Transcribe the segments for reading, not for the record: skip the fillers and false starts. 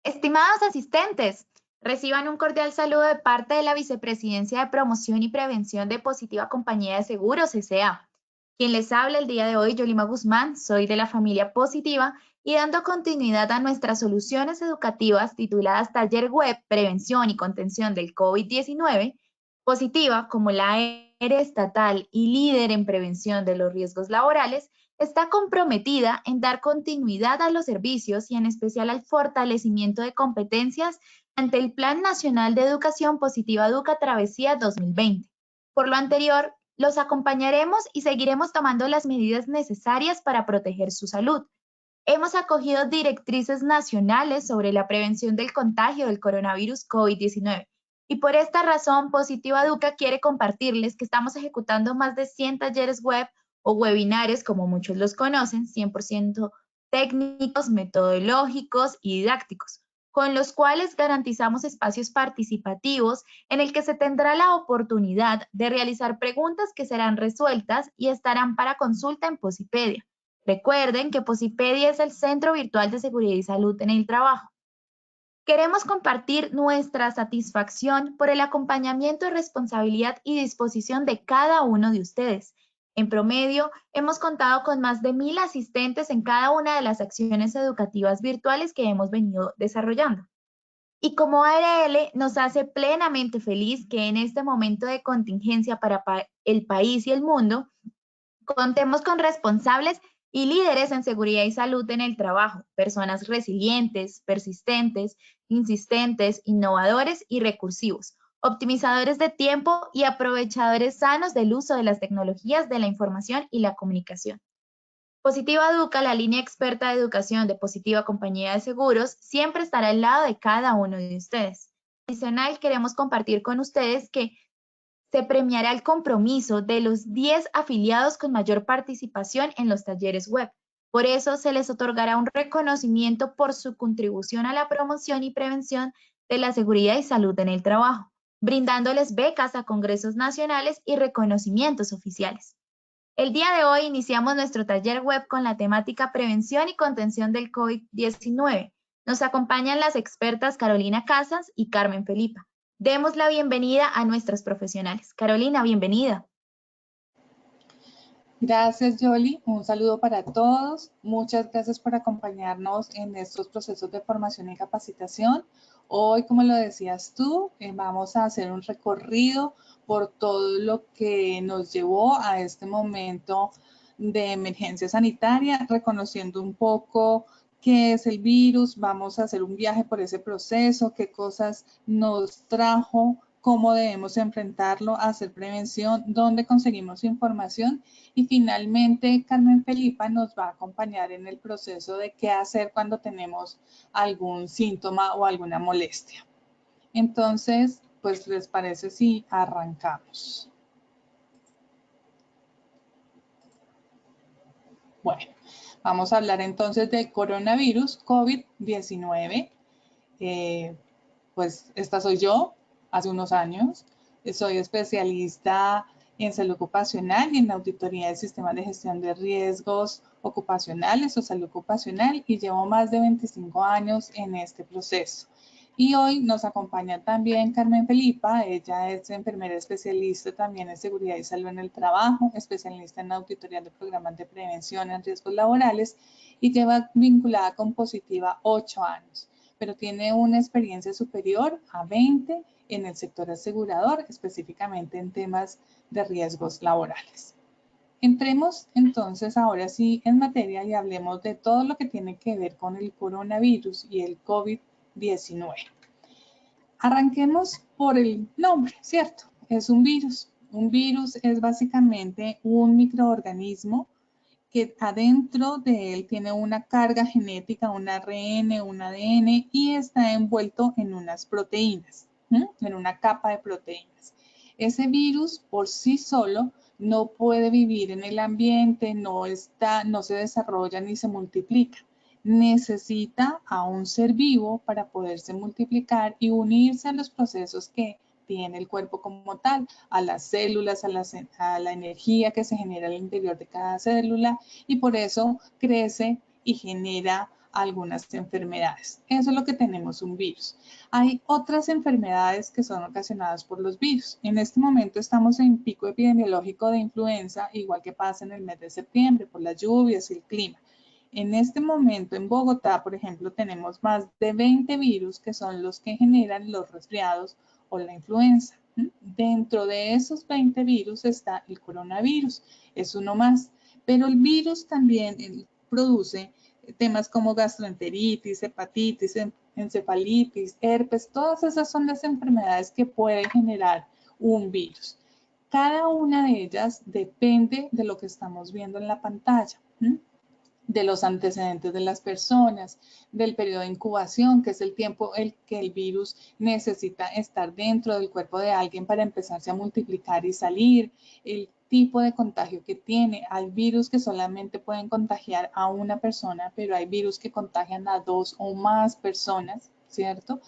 Estimados asistentes, reciban un cordial saludo de parte de la Vicepresidencia de Promoción y Prevención de Positiva Compañía de Seguros, S.A. Quien les habla el día de hoy, Yolima Guzmán, soy de la familia Positiva y dando continuidad a nuestras soluciones educativas tituladas Taller Web, Prevención y Contención del COVID-19, Positiva, como la ERE estatal y líder en prevención de los riesgos laborales, está comprometida en dar continuidad a los servicios y en especial al fortalecimiento de competencias ante el Plan Nacional de Educación Positiva Educa Travesía 2020. Por lo anterior, los acompañaremos y seguiremos tomando las medidas necesarias para proteger su salud. Hemos acogido directrices nacionales sobre la prevención del contagio del coronavirus COVID-19 y por esta razón Positiva Educa quiere compartirles que estamos ejecutando más de 100 talleres web o webinares, como muchos los conocen, 100% técnicos, metodológicos y didácticos, con los cuales garantizamos espacios participativos en el que se tendrá la oportunidad de realizar preguntas que serán resueltas y estarán para consulta en Posipedia. Recuerden que Posipedia es el Centro Virtual de Seguridad y Salud en el Trabajo. Queremos compartir nuestra satisfacción por el acompañamiento, responsabilidad y disposición de cada uno de ustedes. En promedio, hemos contado con más de 1,000 asistentes en cada una de las acciones educativas virtuales que hemos venido desarrollando. Y como ARL nos hace plenamente feliz que en este momento de contingencia para el país y el mundo, contemos con responsables y líderes en seguridad y salud en el trabajo, personas resilientes, persistentes, insistentes, innovadores y recursivos, optimizadores de tiempo y aprovechadores sanos del uso de las tecnologías de la información y la comunicación. Positiva Educa, la línea experta de educación de Positiva Compañía de Seguros, siempre estará al lado de cada uno de ustedes. Adicional, queremos compartir con ustedes que se premiará el compromiso de los 10 afiliados con mayor participación en los talleres web. Por eso se les otorgará un reconocimiento por su contribución a la promoción y prevención de la seguridad y salud en el trabajo, brindándoles becas a congresos nacionales y reconocimientos oficiales. El día de hoy iniciamos nuestro taller web con la temática Prevención y Contención del COVID-19. Nos acompañan las expertas Carolina Casas y Carmen Felipa. Demos la bienvenida a nuestros profesionales. Carolina, bienvenida. Gracias, Yoli. Un saludo para todos. Muchas gracias por acompañarnos en estos procesos de formación y capacitación. Hoy, como lo decías tú, vamos a hacer un recorrido por todo lo que nos llevó a este momento de emergencia sanitaria, reconociendo un poco qué es el virus. Vamos a hacer un viaje por ese proceso, qué cosas nos trajo, cómo debemos enfrentarlo, hacer prevención, dónde conseguimos información y finalmente Carmen Felipa nos va a acompañar en el proceso de qué hacer cuando tenemos algún síntoma o alguna molestia. Entonces, pues, ¿les parece si arrancamos? Bueno, vamos a hablar entonces del coronavirus COVID-19. Pues esta soy yo, hace unos años. Soy especialista en salud ocupacional y en auditoría de sistemas de gestión de riesgos ocupacionales o salud ocupacional y llevo más de 25 años en este proceso. Y hoy nos acompaña también Carmen Felipa. Ella es enfermera especialista también en seguridad y salud en el trabajo, especialista en auditoría de programas de prevención en riesgos laborales y lleva vinculada con Positiva 8 años, pero tiene una experiencia superior a 20 en el sector asegurador, específicamente en temas de riesgos laborales. Entremos entonces ahora sí en materia y hablemos de todo lo que tiene que ver con el coronavirus y el COVID-19. Arranquemos por el nombre, ¿cierto? Es un virus. Un virus es básicamente un microorganismo que adentro de él tiene una carga genética, un ARN, un ADN y está envuelto en unas proteínas, en una capa de proteínas. Ese virus por sí solo no puede vivir en el ambiente, no se desarrolla ni se multiplica. Necesita a un ser vivo para poderse multiplicar y unirse a los procesos que tiene el cuerpo como tal, a las células, a la energía que se genera al interior de cada célula y por eso crece y genera algunas enfermedades. Eso es lo que tenemos un virus. Hay otras enfermedades que son ocasionadas por los virus. En este momento estamos en pico epidemiológico de influenza, igual que pasa en el mes de septiembre por las lluvias y el clima. En este momento en Bogotá, por ejemplo, tenemos más de 20 virus que son los que generan los resfriados o la influenza. Dentro de esos 20 virus está el coronavirus, es uno más, pero el virus también produce temas como gastroenteritis, hepatitis, encefalitis, herpes, todas esas son las enfermedades que puede generar un virus. Cada una de ellas depende de lo que estamos viendo en la pantalla, de los antecedentes de las personas, del periodo de incubación, que es el tiempo en que el virus necesita estar dentro del cuerpo de alguien para empezarse a multiplicar y salir, el tipo de contagio que tiene. Hay virus que solamente pueden contagiar a una persona, pero hay virus que contagian a 2 o más personas, ¿cierto?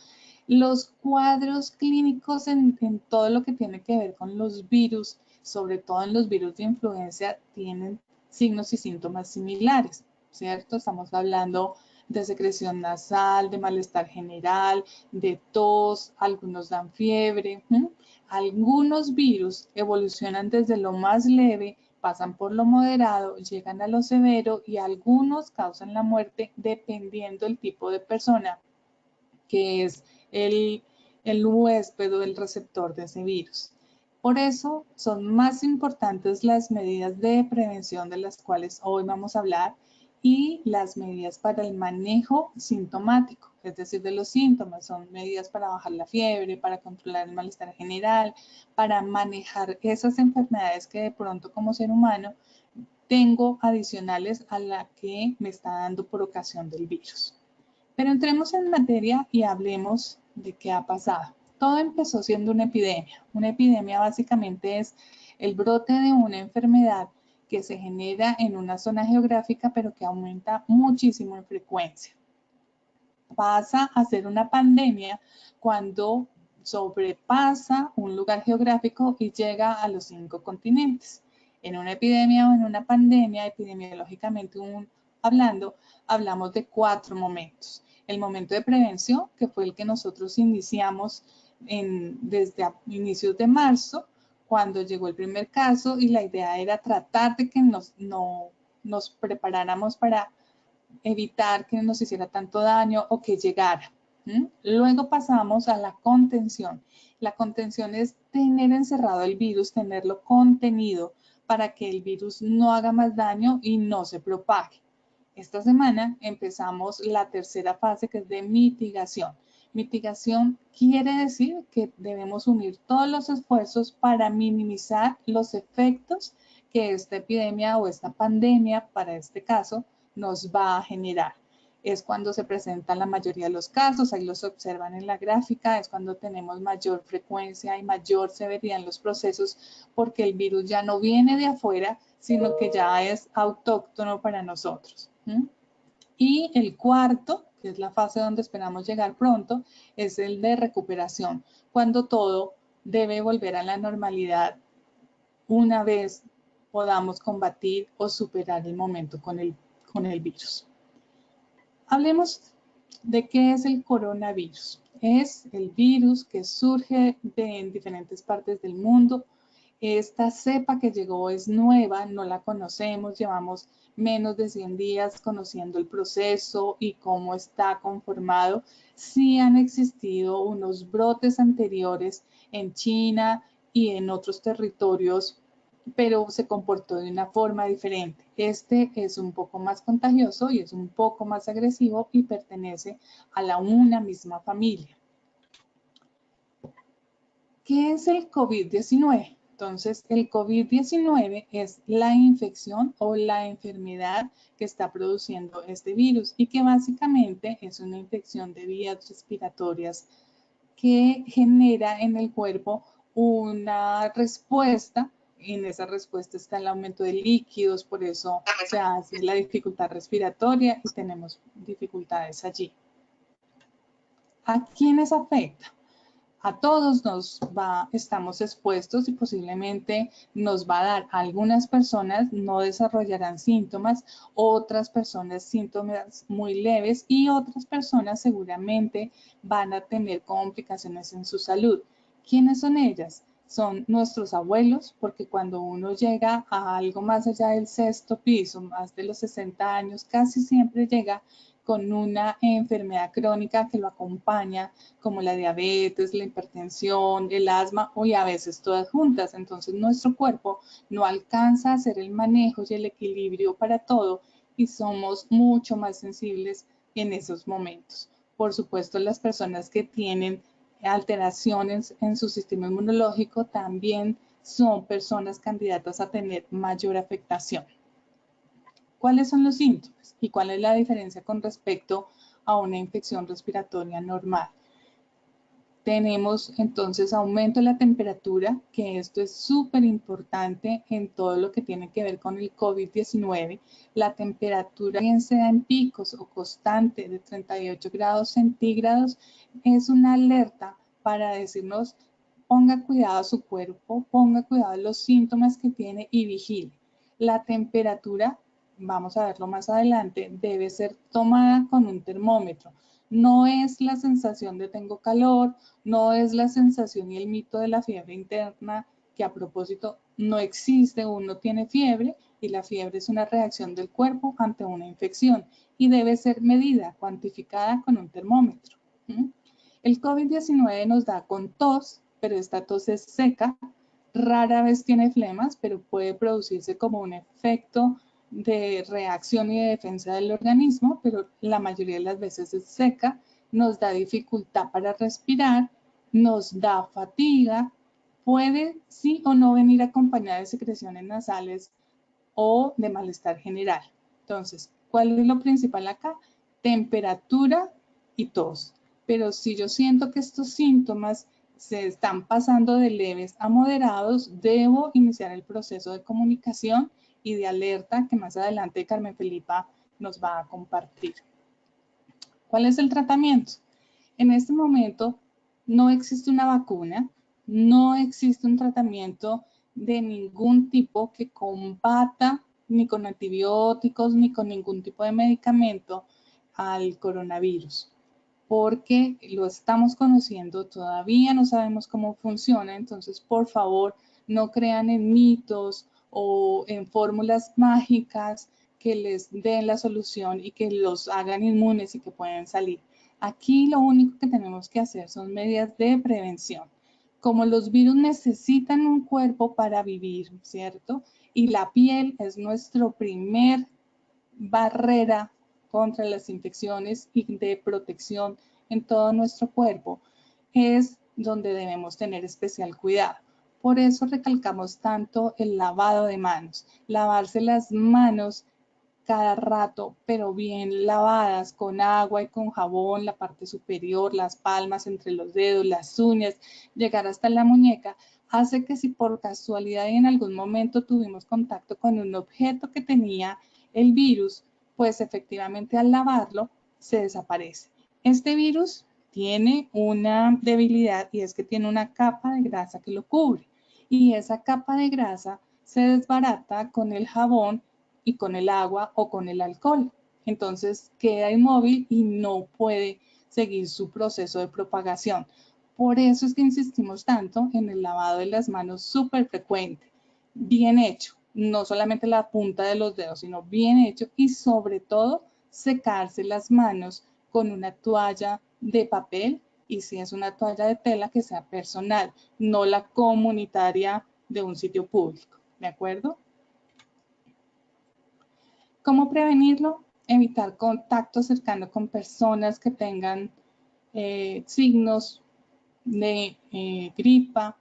Los cuadros clínicos en todo lo que tiene que ver con los virus, sobre todo en los virus de influenza, tienen signos y síntomas similares, ¿cierto? Estamos hablando de secreción nasal, de malestar general, de tos, algunos dan fiebre. Algunos virus evolucionan desde lo más leve, pasan por lo moderado, llegan a lo severo y algunos causan la muerte dependiendo del tipo de persona que es el huésped o el receptor de ese virus. Por eso son más importantes las medidas de prevención de las cuales hoy vamos a hablar y las medidas para el manejo sintomático, es decir, de los síntomas. Son medidas para bajar la fiebre, para controlar el malestar general, para manejar esas enfermedades que de pronto como ser humano tengo adicionales a la que me está dando por ocasión del virus. Pero entremos en materia y hablemos de qué ha pasado. Todo empezó siendo una epidemia. Una epidemia básicamente es el brote de una enfermedad que se genera en una zona geográfica, pero que aumenta muchísimo en frecuencia. Pasa a ser una pandemia cuando sobrepasa un lugar geográfico y llega a los 5 continentes. En una epidemia o en una pandemia, epidemiológicamente hablando, hablamos de 4 momentos. El momento de prevención, que fue el que nosotros iniciamos desde inicios de marzo, cuando llegó el primer caso y la idea era tratar de que nos preparáramos para evitar que nos hiciera tanto daño o que llegara. Luego pasamos a la contención. La contención es tener encerrado el virus, tenerlo contenido para que el virus no haga más daño y no se propague. Esta semana empezamos la tercera fase, que es de mitigación. Mitigación quiere decir que debemos unir todos los esfuerzos para minimizar los efectos que esta epidemia o esta pandemia, para este caso, nos va a generar. Es cuando se presentan la mayoría de los casos, ahí los observan en la gráfica, es cuando tenemos mayor frecuencia y mayor severidad en los procesos, porque el virus ya no viene de afuera, sino que ya es autóctono para nosotros. Y el cuarto, que es la fase donde esperamos llegar pronto, es el de recuperación, cuando todo debe volver a la normalidad una vez podamos combatir o superar el momento con el virus. Hablemos de qué es el coronavirus. Es el virus que surge en diferentes partes del mundo. Esta cepa que llegó es nueva, no la conocemos, llevamos menos de 100 días conociendo el proceso y cómo está conformado. Sí han existido unos brotes anteriores en China y en otros territorios, pero se comportó de una forma diferente. Este es un poco más contagioso y es un poco más agresivo y pertenece a una misma familia. ¿Qué es el COVID-19? Entonces, el COVID-19 es la infección o la enfermedad que está produciendo este virus y que básicamente es una infección de vías respiratorias que genera en el cuerpo una respuesta. En esa respuesta está el aumento de líquidos, por eso se hace la dificultad respiratoria y tenemos dificultades allí. ¿A quiénes afecta? a todos estamos expuestos y posiblemente nos va a dar. Algunas personas no desarrollarán síntomas, otras personas síntomas muy leves y otras personas seguramente van a tener complicaciones en su salud. ¿Quiénes son ellas? Son nuestros abuelos, porque cuando uno llega a algo más allá del sexto piso, más de los 60 años, casi siempre llega con una enfermedad crónica que lo acompaña, como la diabetes, la hipertensión, el asma, y a veces todas juntas. Entonces nuestro cuerpo no alcanza a hacer el manejo y el equilibrio para todo y somos mucho más sensibles en esos momentos. Por supuesto, las personas que tienen alteraciones en su sistema inmunológico también son personas candidatas a tener mayor afectación. ¿Cuáles son los síntomas y cuál es la diferencia con respecto a una infección respiratoria normal? Tenemos entonces aumento de la temperatura, que esto es súper importante en todo lo que tiene que ver con el COVID-19. La temperatura, bien sea en picos o constante de 38 grados centígrados, es una alerta para decirnos ponga cuidado a su cuerpo, ponga cuidado a los síntomas que tiene y vigile. La temperatura, vamos a verlo más adelante, debe ser tomada con un termómetro. No es la sensación de tengo calor, no es la sensación y el mito de la fiebre interna, que a propósito no existe, uno tiene fiebre y la fiebre es una reacción del cuerpo ante una infección y debe ser medida, cuantificada con un termómetro. El COVID-19 nos da con tos, pero esta tos es seca, rara vez tiene flemas, pero puede producirse como un efecto de reacción y de defensa del organismo, pero la mayoría de las veces es seca, nos da dificultad para respirar, nos da fatiga, puede sí o no venir acompañada de secreciones nasales o de malestar general. Entonces, ¿cuál es lo principal acá? Temperatura y tos. Pero si yo siento que estos síntomas se están pasando de leves a moderados, debo iniciar el proceso de comunicación y de alerta que más adelante Carmen Felipa nos va a compartir. ¿Cuál es el tratamiento? En este momento no existe una vacuna, no existe un tratamiento de ningún tipo que combata ni con antibióticos ni con ningún tipo de medicamento al coronavirus, porque lo estamos conociendo, todavía no sabemos cómo funciona, entonces por favor no crean en mitos o en fórmulas mágicas que les den la solución y que los hagan inmunes y que pueden salir. Aquí lo único que tenemos que hacer son medidas de prevención. Como los virus necesitan un cuerpo para vivir, ¿cierto? Y la piel es nuestro primer barrera contra las infecciones y de protección en todo nuestro cuerpo, es donde debemos tener especial cuidado. Por eso recalcamos tanto el lavado de manos, lavarse las manos cada rato, pero bien lavadas con agua y con jabón, la parte superior, las palmas, entre los dedos, las uñas, llegar hasta la muñeca, hace que si por casualidad y en algún momento tuvimos contacto con un objeto que tenía el virus, pues efectivamente al lavarlo se desaparece. Este virus tiene una debilidad y es que tiene una capa de grasa que lo cubre y esa capa de grasa se desbarata con el jabón y con el agua o con el alcohol. Entonces queda inmóvil y no puede seguir su proceso de propagación. Por eso es que insistimos tanto en el lavado de las manos súper frecuente, bien hecho, no solamente la punta de los dedos, sino bien hecho y sobre todo secarse las manos con una toalla de papel y si es una toalla de tela que sea personal, no la comunitaria de un sitio público, ¿de acuerdo? ¿Cómo prevenirlo? Evitar contacto cercano con personas que tengan signos de gripa,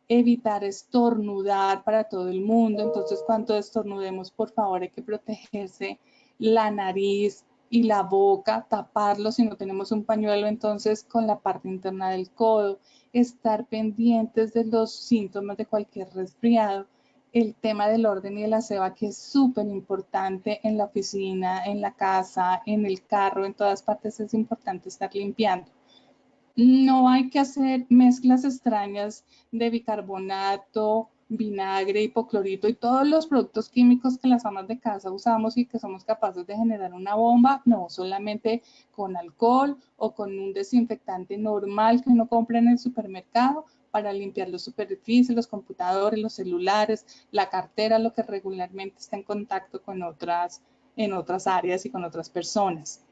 evitar estornudar para todo el mundo. Entonces, cuando estornudemos, por favor, hay que protegerse la nariz y la boca, taparlo si no tenemos un pañuelo, entonces con la parte interna del codo, estar pendientes de los síntomas de cualquier resfriado. El tema del orden y el aseo que es súper importante en la oficina, en la casa, en el carro, en todas partes es importante estar limpiando. No hay que hacer mezclas extrañas de bicarbonato, vinagre, hipoclorito y todos los productos químicos que las amas de casa usamos y que somos capaces de generar una bomba. No, solamente con alcohol o con un desinfectante normal que uno compra en el supermercado para limpiar las superficies, los computadores, los celulares, la cartera, lo que regularmente está en contacto con en otras áreas y con otras personas.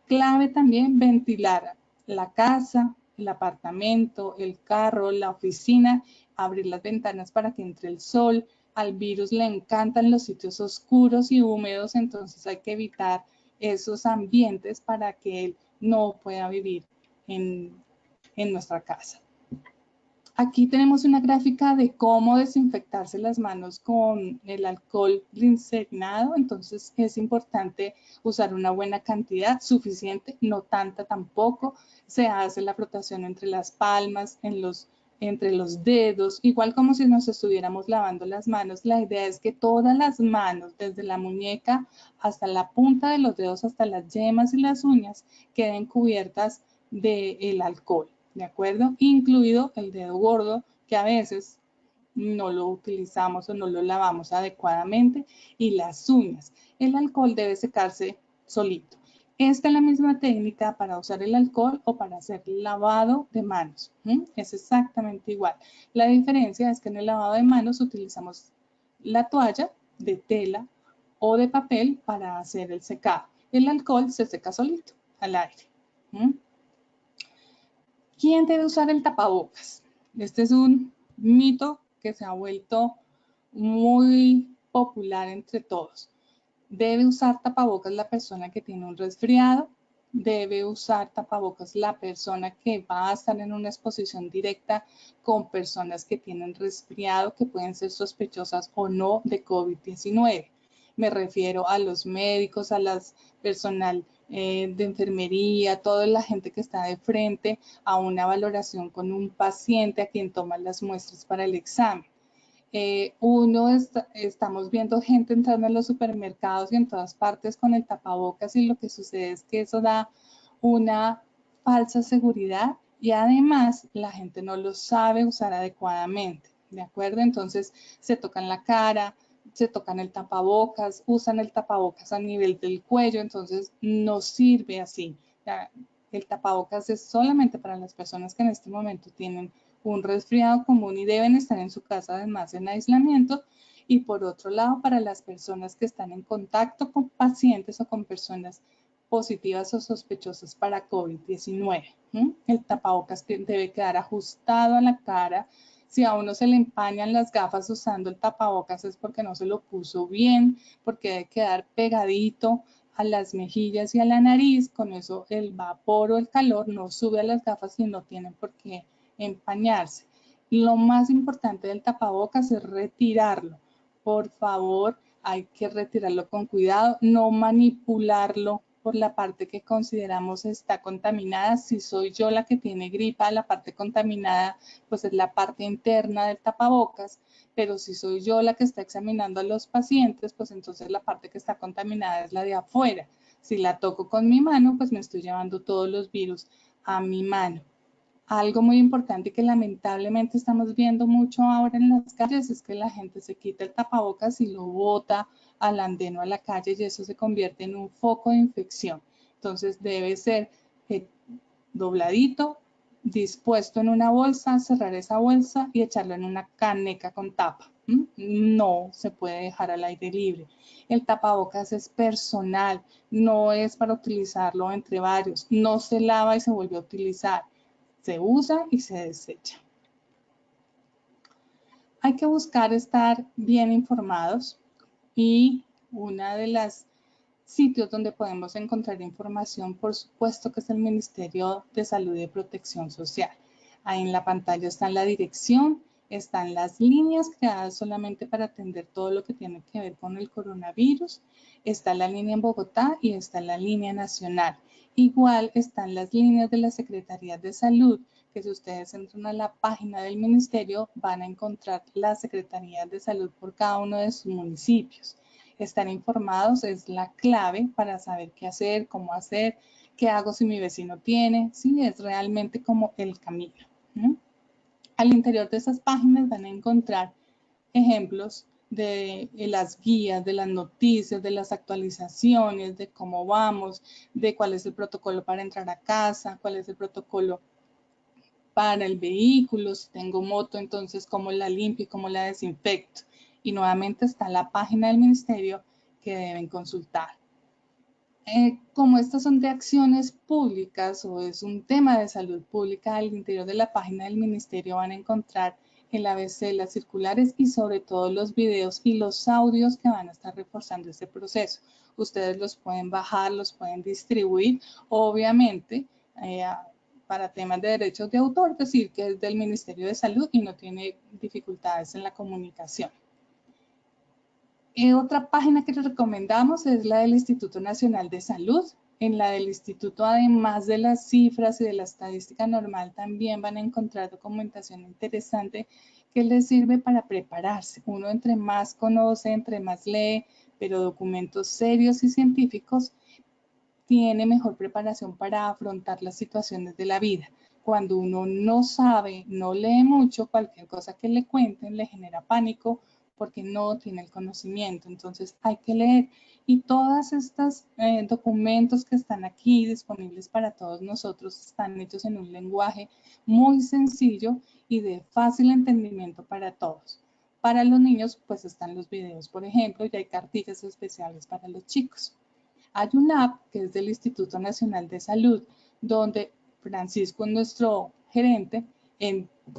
Clave también ventilar la casa, el apartamento, el carro, la oficina, abrir las ventanas para que entre el sol. Al virus le encantan los sitios oscuros y húmedos, entonces hay que evitar esos ambientes para que él no pueda vivir en nuestra casa. Aquí tenemos una gráfica de cómo desinfectarse las manos con el alcohol glicerinado. Entonces es importante usar una buena cantidad, suficiente, no tanta tampoco. Se hace la frotación entre las palmas, entre los dedos, igual como si nos estuviéramos lavando las manos. La idea es que todas las manos, desde la muñeca hasta la punta de los dedos, hasta las yemas y las uñas, queden cubiertas del alcohol. ¿De acuerdo? Incluido el dedo gordo, que a veces no lo utilizamos o no lo lavamos adecuadamente, y las uñas. El alcohol debe secarse solito. Esta es la misma técnica para usar el alcohol o para hacer lavado de manos. Es exactamente igual. La diferencia es que en el lavado de manos utilizamos la toalla de tela o de papel para hacer el secado. El alcohol se seca solito al aire. ¿Quién debe usar el tapabocas? Este es un mito que se ha vuelto muy popular entre todos. Debe usar tapabocas la persona que tiene un resfriado, debe usar tapabocas la persona que va a estar en una exposición directa con personas que tienen resfriado, que pueden ser sospechosas o no de COVID-19. Me refiero a los médicos, a las personal de enfermería, toda la gente que está de frente a una valoración con un paciente a quien toma las muestras para el examen. Estamos viendo gente entrando en los supermercados y en todas partes con el tapabocas, y lo que sucede es que eso da una falsa seguridad y además la gente no lo sabe usar adecuadamente, ¿de acuerdo? Entonces se tocan la cara, se tocan el tapabocas, usan el tapabocas a nivel del cuello, entonces no sirve así. El tapabocas es solamente para las personas que en este momento tienen un resfriado común y deben estar en su casa además en aislamiento, y por otro lado para las personas que están en contacto con pacientes o con personas positivas o sospechosas para COVID-19. El tapabocas debe quedar ajustado a la cara. Si a uno se le empañan las gafas usando el tapabocas es porque no se lo puso bien, porque debe quedar pegadito a las mejillas y a la nariz. Con eso el vapor o el calor no sube a las gafas y no tienen por qué empañarse. Lo más importante del tapabocas es retirarlo. Por favor, hay que retirarlo con cuidado, no manipularlo por la parte que consideramos está contaminada. Si soy yo la que tiene gripa, la parte contaminada pues es la parte interna del tapabocas, pero si soy yo la que está examinando a los pacientes, pues entonces la parte que está contaminada es la de afuera. Si la toco con mi mano, pues me estoy llevando todos los virus a mi mano. Algo muy importante que lamentablemente estamos viendo mucho ahora en las calles es que la gente se quita el tapabocas y lo bota al andén o a la calle, y eso se convierte en un foco de infección. Entonces debe ser dobladito, dispuesto en una bolsa, cerrar esa bolsa y echarlo en una caneca con tapa. No se puede dejar al aire libre. El tapabocas es personal, no es para utilizarlo entre varios, no se lava y se vuelve a utilizar. Se usa y se desecha. Hay que buscar estar bien informados, y una de las sitios donde podemos encontrar información, por supuesto, que es el Ministerio de Salud y Protección Social. Ahí en la pantalla está la dirección, están las líneas creadas solamente para atender todo lo que tiene que ver con el coronavirus. Está la línea en Bogotá y está la línea nacional. Igual están las líneas de la Secretaría de Salud, que si ustedes entran a la página del ministerio van a encontrar las secretarías de salud por cada uno de sus municipios. Estar informados es la clave para saber qué hacer, cómo hacer, ¿Qué hago si mi vecino tiene? Sí, es realmente como el camino, ¿no? Al interior de esas páginas van a encontrar ejemplos de las guías, de las noticias, de las actualizaciones, de cómo vamos, de cuál es el protocolo para entrar a casa, cuál es el protocolo para el vehículo, si tengo moto, entonces cómo la limpio y cómo la desinfecto. Y nuevamente está la página del ministerio que deben consultar. Como estas son de acciones públicas o es un tema de salud pública, al interior de la página del ministerio van a encontrar el ABC, las circulares y sobre todo los videos y los audios que van a estar reforzando este proceso. Ustedes los pueden bajar, los pueden distribuir, obviamente, para temas de derechos de autor, decir que es del Ministerio de Salud y no tiene dificultades en la comunicación. Otra página que les recomendamos es la del Instituto Nacional de Salud. En la del instituto, además de las cifras y de la estadística normal, también van a encontrar documentación interesante que les sirve para prepararse. Uno entre más conoce, entre más lee, pero documentos serios y científicos, tiene mejor preparación para afrontar las situaciones de la vida. Cuando uno no sabe, no lee mucho, cualquier cosa que le cuenten le genera pánico porque no tiene el conocimiento. Entonces hay que leer. Y todos estos documentos que están aquí disponibles para todos nosotros están hechos en un lenguaje muy sencillo y de fácil entendimiento para todos. Para los niños, pues están los videos, por ejemplo, y hay cartillas especiales para los chicos. Hay una app que es del Instituto Nacional de Salud, donde Francisco, nuestro gerente,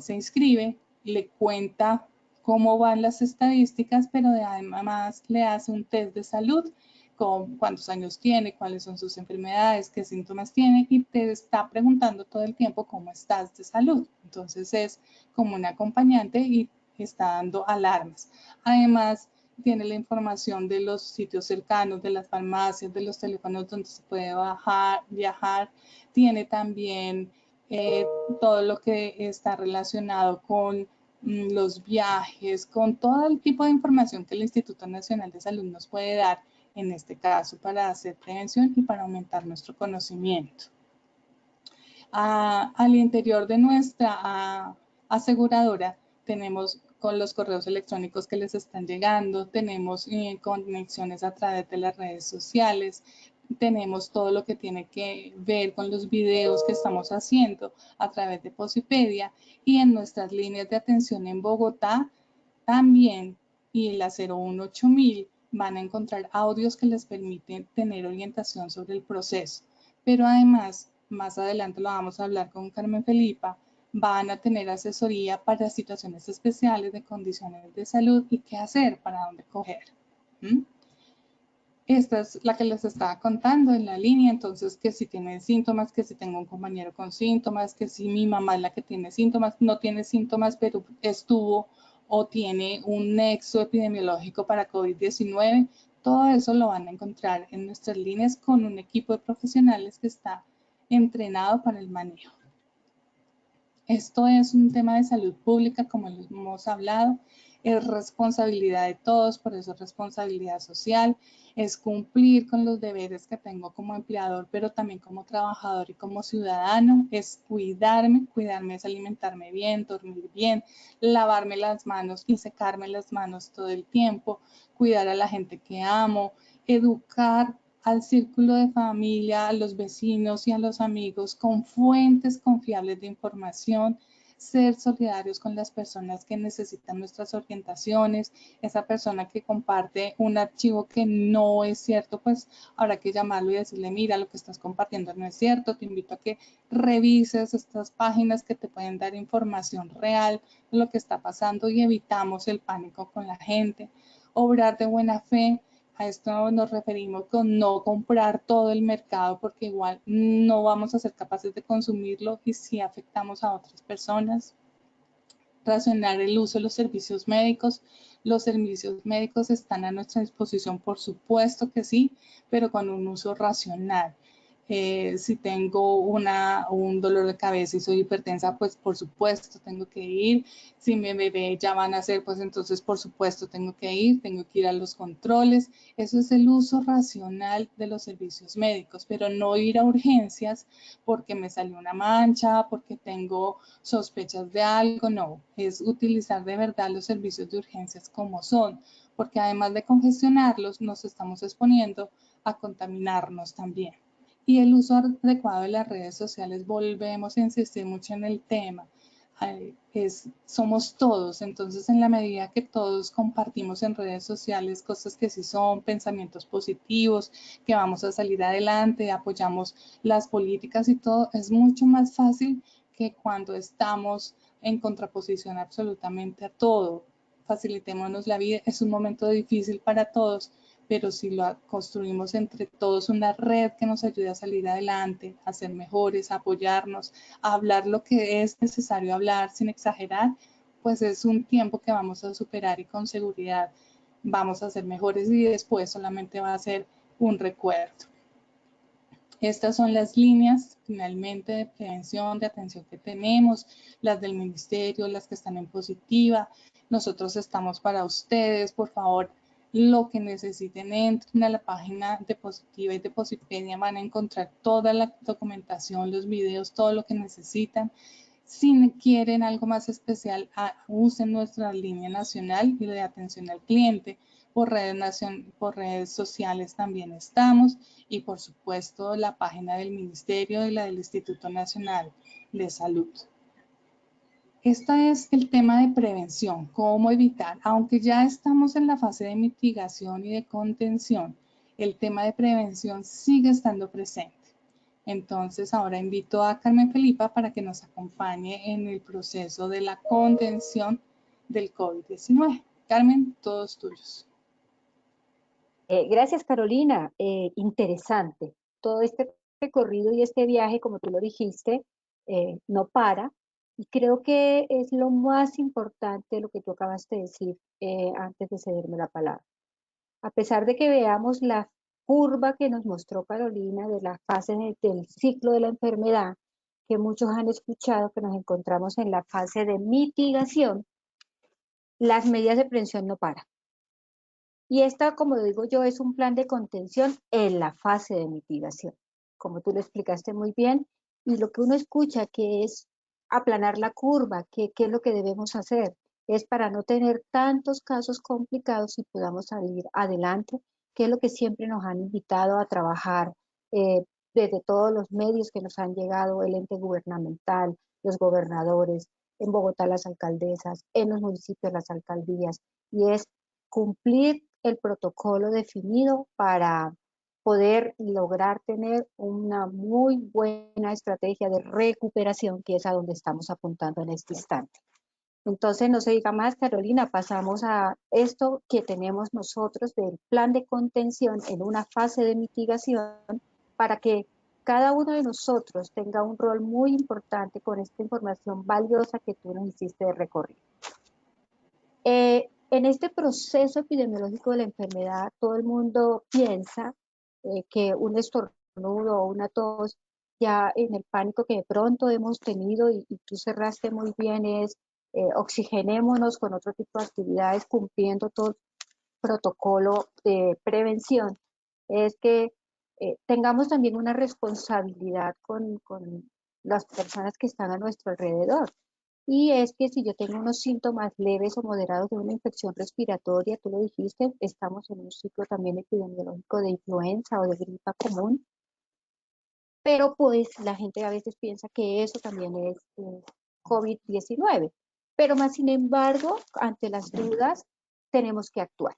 se inscribe, le cuenta cómo van las estadísticas, pero además le hace un test de salud, con cuántos años tiene, cuáles son sus enfermedades, qué síntomas tiene, y te está preguntando todo el tiempo cómo estás de salud. Entonces es como un acompañante y está dando alarmas. Además, tiene la información de los sitios cercanos, de las farmacias, de los teléfonos donde se puede viajar. Tiene también todo lo que está relacionado con los viajes, con todo el tipo de información que el Instituto Nacional de Salud nos puede dar, en este caso, para hacer prevención y para aumentar nuestro conocimiento. Al interior de nuestra aseguradora tenemos con los correos electrónicos que les están llegando, tenemos conexiones a través de las redes sociales, tenemos todo lo que tiene que ver con los videos que estamos haciendo a través de Posipedia, y en nuestras líneas de atención en Bogotá también, y la 018000 van a encontrar audios que les permiten tener orientación sobre el proceso. Pero además, más adelante lo vamos a hablar con Carmen Felipa, van a tener asesoría para situaciones especiales de condiciones de salud y qué hacer, para dónde coger. Esta es la que les estaba contando en la línea, entonces que si tienen síntomas, que si tengo un compañero con síntomas, que si mi mamá es la que tiene síntomas, no tiene síntomas, pero estuvo o tiene un nexo epidemiológico para COVID-19, todo eso lo van a encontrar en nuestras líneas con un equipo de profesionales que está entrenado para el manejo. Esto es un tema de salud pública, como les hemos hablado, es responsabilidad de todos, por eso es responsabilidad social, es cumplir con los deberes que tengo como empleador, pero también como trabajador y como ciudadano, es cuidarme es alimentarme bien, dormir bien, lavarme las manos y secarme las manos todo el tiempo, cuidar a la gente que amo, educar al círculo de familia, a los vecinos y a los amigos con fuentes confiables de información, ser solidarios con las personas que necesitan nuestras orientaciones, esa persona que comparte un archivo que no es cierto, pues habrá que llamarlo y decirle, mira, lo que estás compartiendo no es cierto, te invito a que revises estas páginas que te pueden dar información real de lo que está pasando y evitamos el pánico con la gente, obrar de buena fe. A esto nos referimos con no comprar todo el mercado porque igual no vamos a ser capaces de consumirlo y si afectamos a otras personas. Racionar el uso de los servicios médicos. Los servicios médicos están a nuestra disposición, por supuesto que sí, pero con un uso racional. Si tengo un dolor de cabeza y soy hipertensa, pues por supuesto tengo que ir. Si mi bebé ya van a nacer, pues entonces por supuesto tengo que ir a los controles. Eso es el uso racional de los servicios médicos, pero no ir a urgencias porque me salió una mancha, porque tengo sospechas de algo, no. Es utilizar de verdad los servicios de urgencias como son, porque además de congestionarlos, nos estamos exponiendo a contaminarnos también. Y el uso adecuado de las redes sociales, volvemos a insistir mucho en el tema, somos todos, entonces en la medida que todos compartimos en redes sociales cosas que sí son pensamientos positivos, que vamos a salir adelante, apoyamos las políticas y todo, es mucho más fácil que cuando estamos en contraposición absolutamente a todo. Facilitémonos la vida, es un momento difícil para todos, pero si lo construimos entre todos una red que nos ayude a salir adelante, a ser mejores, a apoyarnos, a hablar lo que es necesario hablar sin exagerar, pues es un tiempo que vamos a superar y con seguridad vamos a ser mejores y después solamente va a ser un recuerdo. Estas son las líneas finalmente de prevención, de atención que tenemos, las del ministerio, las que están en positiva. Nosotros estamos para ustedes, por favor, lo que necesiten, entren a la página de Positiva y de Posipedia, van a encontrar toda la documentación, los videos, todo lo que necesitan. Si quieren algo más especial, usen nuestra línea nacional y de atención al cliente. Por redes sociales también estamos y por supuesto la página del Ministerio y la del Instituto Nacional de Salud. Este es el tema de prevención, cómo evitar, aunque ya estamos en la fase de mitigación y de contención, el tema de prevención sigue estando presente. Entonces ahora invito a Carmen Felipa para que nos acompañe en el proceso de la contención del COVID-19. Carmen, todos tuyos. Gracias, Carolina. Interesante. Todo este recorrido y este viaje, como tú lo dijiste, no para. Y creo que es lo más importante lo que tú acabas de decir antes de cederme la palabra. A pesar de que veamos la curva que nos mostró Carolina de la fase del ciclo de la enfermedad, que muchos han escuchado que nos encontramos en la fase de mitigación, las medidas de prevención no paran. Y esta, como digo yo, es un plan de contención en la fase de mitigación, como tú lo explicaste muy bien, y lo que uno escucha que es aplanar la curva, qué es lo que debemos hacer, es para no tener tantos casos complicados y podamos salir adelante, que es lo que siempre nos han invitado a trabajar desde todos los medios que nos han llegado, el ente gubernamental, los gobernadores, en Bogotá las alcaldesas, en los municipios las alcaldías, y es cumplir el protocolo definido para poder lograr tener una muy buena estrategia de recuperación, que es a donde estamos apuntando en este instante. Entonces, no se diga más, Carolina, pasamos a esto que tenemos nosotros del plan de contención en una fase de mitigación para que cada uno de nosotros tenga un rol muy importante con esta información valiosa que tú nos hiciste de recorrido. En este proceso epidemiológico de la enfermedad, todo el mundo piensa que un estornudo o una tos, ya en el pánico que de pronto hemos tenido, y tú cerraste muy bien, es oxigenémonos con otro tipo de actividades cumpliendo todo el protocolo de prevención, es que tengamos también una responsabilidad con las personas que están a nuestro alrededor. Y es que si yo tengo unos síntomas leves o moderados de una infección respiratoria, tú lo dijiste, estamos en un ciclo también epidemiológico de influenza o de gripa común, pero pues la gente a veces piensa que eso también es COVID-19. Pero más sin embargo, ante las dudas, tenemos que actuar.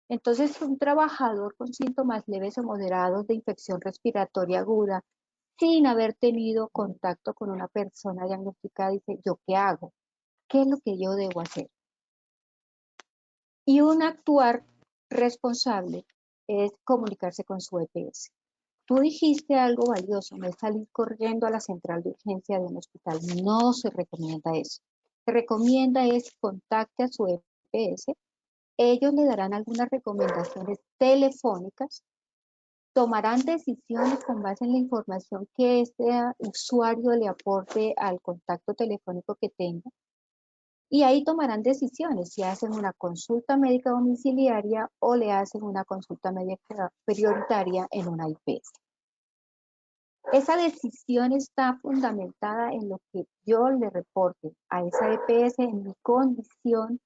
Entonces, un trabajador con síntomas leves o moderados de infección respiratoria aguda, sin haber tenido contacto con una persona diagnosticada, dice, ¿yo qué hago? ¿Qué es lo que yo debo hacer? Y un actuar responsable es comunicarse con su EPS. Tú dijiste algo valioso, no es salir corriendo a la central de urgencia de un hospital. No se recomienda eso. Se recomienda es contacte a su EPS. Ellos le darán algunas recomendaciones telefónicas tomarán decisiones con base en la información que este usuario le aporte al contacto telefónico que tenga. Y ahí tomarán decisiones si hacen una consulta médica domiciliaria o le hacen una consulta médica prioritaria en una IPS. Esa decisión está fundamentada en lo que yo le reporte a esa EPS en mi condición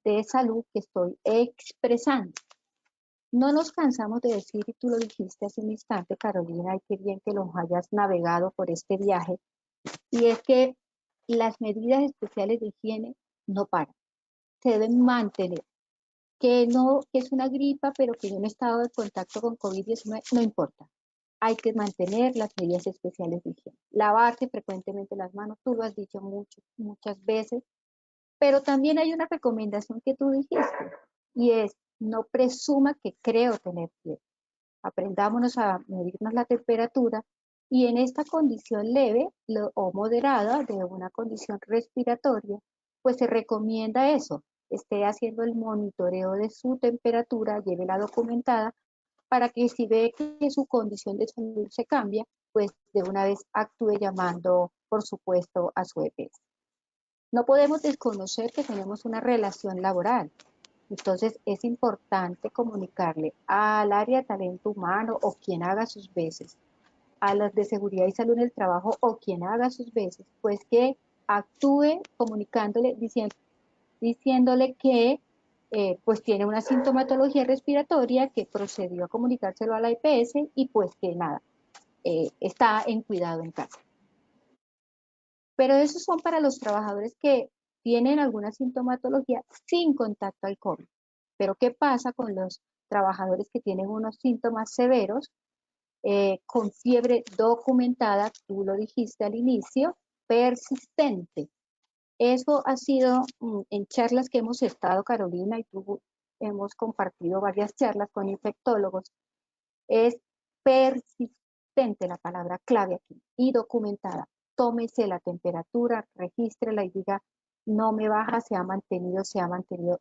de salud que estoy expresando. No nos cansamos de decir, y tú lo dijiste hace un instante, Carolina, y qué bien que los hayas navegado por este viaje, y es que las medidas especiales de higiene no paran, se deben mantener. Que es una gripa, pero que yo no he estado en contacto con COVID-19, no importa. Hay que mantener las medidas especiales de higiene. Lavarte frecuentemente las manos, tú lo has dicho muchas veces, pero también hay una recomendación que tú dijiste, y es, no presuma que creo tener fiebre. Aprendámonos a medirnos la temperatura, y en esta condición leve o moderada de una condición respiratoria, pues se recomienda eso, esté haciendo el monitoreo de su temperatura, llévela documentada, para que si ve que su condición de salud se cambia, pues de una vez actúe llamando, por supuesto, a su EPS. No podemos desconocer que tenemos una relación laboral. Entonces es importante comunicarle al área de talento humano o quien haga sus veces, a las de seguridad y salud en el trabajo o quien haga sus veces, pues que actúe comunicándole, diciéndole que pues tiene una sintomatología respiratoria, que procedió a comunicárselo a la EPS y pues que nada, está en cuidado en casa. Pero esos son para los trabajadores que tienen alguna sintomatología sin contacto al COVID. Pero ¿qué pasa con los trabajadores que tienen unos síntomas severos, con fiebre documentada, tú lo dijiste al inicio, persistente? Eso ha sido en charlas que hemos estado, Carolina, y tú hemos compartido varias charlas con infectólogos, es persistente la palabra clave aquí, y documentada. Tómese la temperatura, regístrela y diga, no me baja, se ha mantenido.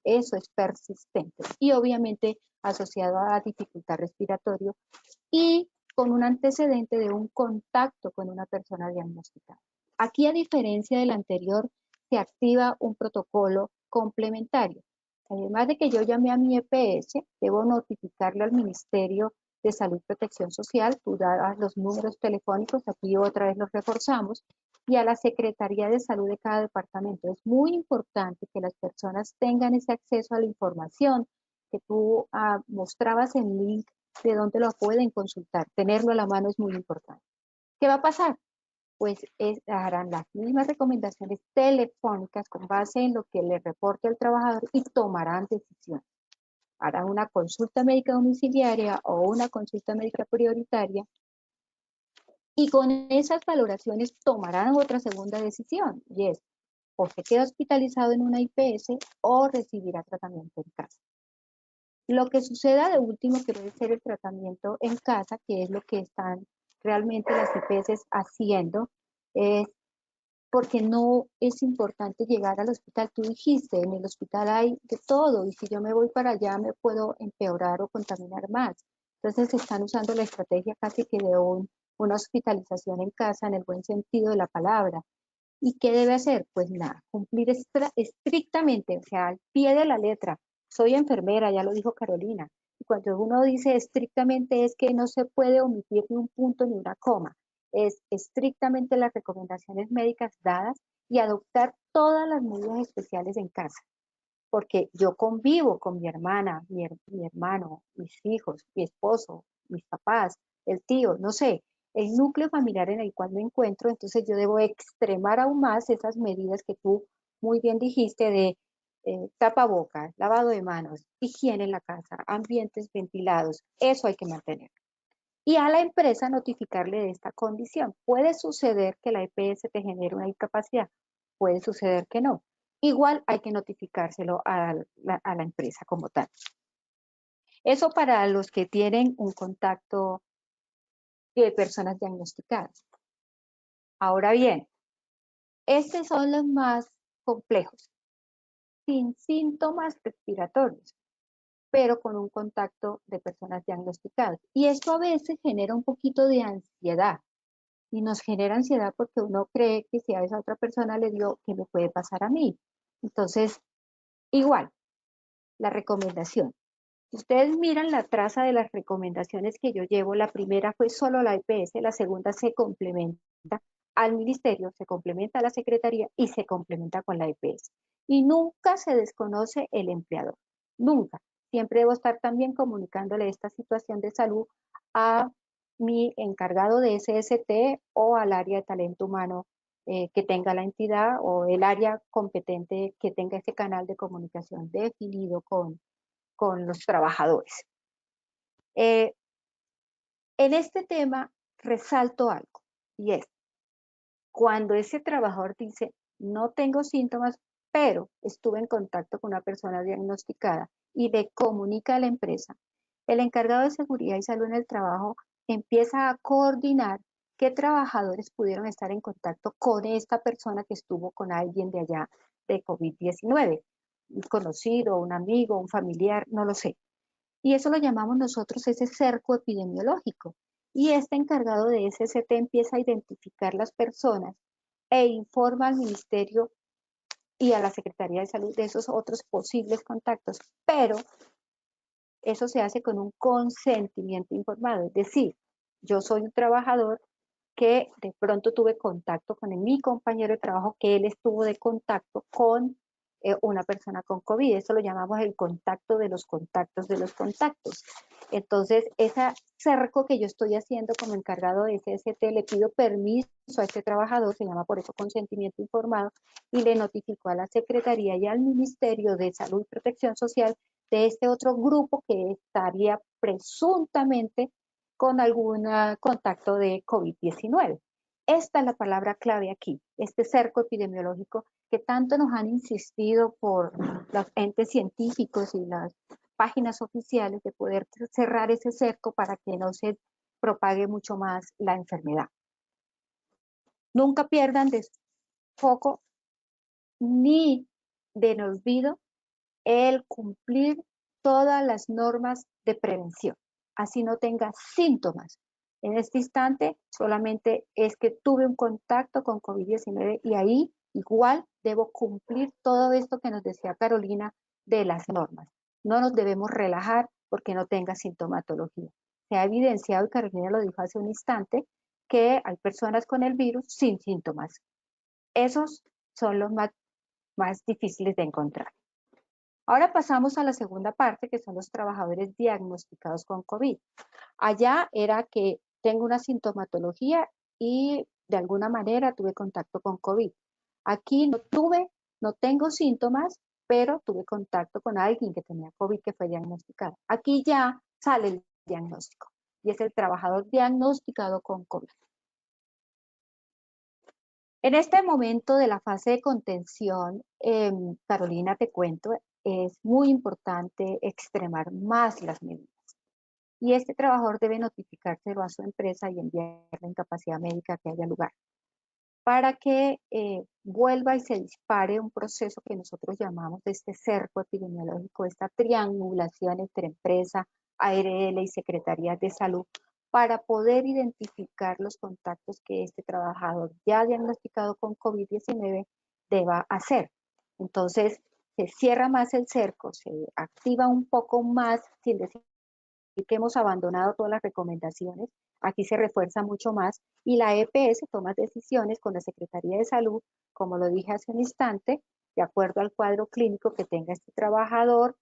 Eso es persistente. Y obviamente asociado a dificultad respiratoria y con un antecedente de un contacto con una persona diagnosticada. Aquí, a diferencia del anterior, se activa un protocolo complementario. Además de que yo llamé a mi EPS, debo notificarle al Ministerio de Salud y Protección Social, tú das los números telefónicos, aquí otra vez los reforzamos, y a la Secretaría de Salud de cada departamento. Es muy importante que las personas tengan ese acceso a la información que tú mostrabas en link de donde lo pueden consultar. Tenerlo a la mano es muy importante. ¿Qué va a pasar? Pues harán las mismas recomendaciones telefónicas con base en lo que le reporte el trabajador y tomarán decisiones. Harán una consulta médica domiciliaria o una consulta médica prioritaria y con esas valoraciones tomarán otra segunda decisión, y es o se queda hospitalizado en una IPS o recibirá tratamiento en casa. Lo que suceda de último, que debe ser el tratamiento en casa, que es lo que están realmente las IPS haciendo, es porque no es importante llegar al hospital. Tú dijiste, en el hospital hay de todo, y si yo me voy para allá me puedo empeorar o contaminar más. Entonces están usando la estrategia casi que de una hospitalización en casa, en el buen sentido de la palabra. ¿Y qué debe hacer? Pues nada, cumplir estrictamente, o sea, al pie de la letra. Soy enfermera, ya lo dijo Carolina. Y cuando uno dice estrictamente es que no se puede omitir ni un punto ni una coma. Es estrictamente las recomendaciones médicas dadas y adoptar todas las medidas especiales en casa. Porque yo convivo con mi hermana, mi hermano, mis hijos, mi esposo, mis papás, el tío, no sé, el núcleo familiar en el cual me encuentro. Entonces yo debo extremar aún más esas medidas que tú muy bien dijiste de tapabocas, lavado de manos, higiene en la casa, ambientes ventilados. Eso hay que mantener. Y a la empresa notificarle de esta condición. Puede suceder que la EPS te genere una incapacidad, puede suceder que no. Igual hay que notificárselo a la empresa como tal. Eso para los que tienen un contacto de personas diagnosticadas. Ahora bien, estos son los más complejos, sin síntomas respiratorios, pero con un contacto de personas diagnosticadas. Y esto a veces genera un poquito de ansiedad. Y nos genera ansiedad porque uno cree que si a esa otra persona le dio, ¿qué me puede pasar a mí? Entonces, igual, la recomendación. Si ustedes miran la traza de las recomendaciones que yo llevo, la primera fue solo la EPS, la segunda se complementa al ministerio, se complementa a la secretaría y se complementa con la EPS. Y nunca se desconoce el empleador, nunca. Siempre debo estar también comunicándole esta situación de salud a mi encargado de SST o al área de talento humano que tenga la entidad o el área competente que tenga ese canal de comunicación definido con los trabajadores. En este tema resalto algo, y es cuando ese trabajador dice, no tengo síntomas, pero estuve en contacto con una persona diagnosticada y le comunica a la empresa, el encargado de seguridad y salud en el trabajo empieza a coordinar qué trabajadores pudieron estar en contacto con esta persona que estuvo con alguien de allá de COVID-19, un conocido, un amigo, un familiar, no lo sé. Y eso lo llamamos nosotros ese cerco epidemiológico. Y este encargado de SST empieza a identificar las personas e informa al ministerio y a la Secretaría de Salud de esos otros posibles contactos, pero eso se hace con un consentimiento informado, es decir, yo soy un trabajador que de pronto tuve contacto con mi compañero de trabajo, que él estuvo de contacto con una persona con COVID. Eso lo llamamos el contacto de los contactos de los contactos. Entonces, ese cerco que yo estoy haciendo como encargado de SST, le pido permiso a este trabajador, se llama por eso consentimiento informado, y le notificó a la Secretaría y al Ministerio de Salud y Protección Social de este otro grupo que estaría presuntamente con algún contacto de COVID-19. Esta es la palabra clave aquí, este cerco epidemiológico que tanto nos han insistido por los entes científicos y las páginas oficiales de poder cerrar ese cerco para que no se propague mucho más la enfermedad. Nunca pierdan de foco ni de olvido el cumplir todas las normas de prevención, así no tenga síntomas. En este instante solamente es que tuve un contacto con COVID-19 y ahí igual debo cumplir todo esto que nos decía Carolina de las normas. No nos debemos relajar porque no tenga sintomatología. Se ha evidenciado, y Carolina lo dijo hace un instante, que hay personas con el virus sin síntomas. Esos son los más difíciles de encontrar. Ahora pasamos a la segunda parte, que son los trabajadores diagnosticados con COVID. Allá era que tengo una sintomatología y de alguna manera tuve contacto con COVID. Aquí no tengo síntomas, pero tuve contacto con alguien que tenía COVID que fue diagnosticado. Aquí ya sale el diagnóstico y es el trabajador diagnosticado con COVID. En este momento de la fase de contención, Carolina, te cuento, es muy importante extremar más las medidas. Y este trabajador debe notificárselo a su empresa y enviar la incapacidad médica que haya lugar, para que vuelva y se dispare un proceso que nosotros llamamos de este cerco epidemiológico, esta triangulación entre empresa, ARL y Secretarías de Salud, para poder identificar los contactos que este trabajador ya diagnosticado con COVID-19 deba hacer. Entonces, se cierra más el cerco, se activa un poco más, sin decir que hemos abandonado todas las recomendaciones, aquí se refuerza mucho más, y la EPS toma decisiones con la Secretaría de Salud, como lo dije hace un instante, de acuerdo al cuadro clínico que tenga este trabajador,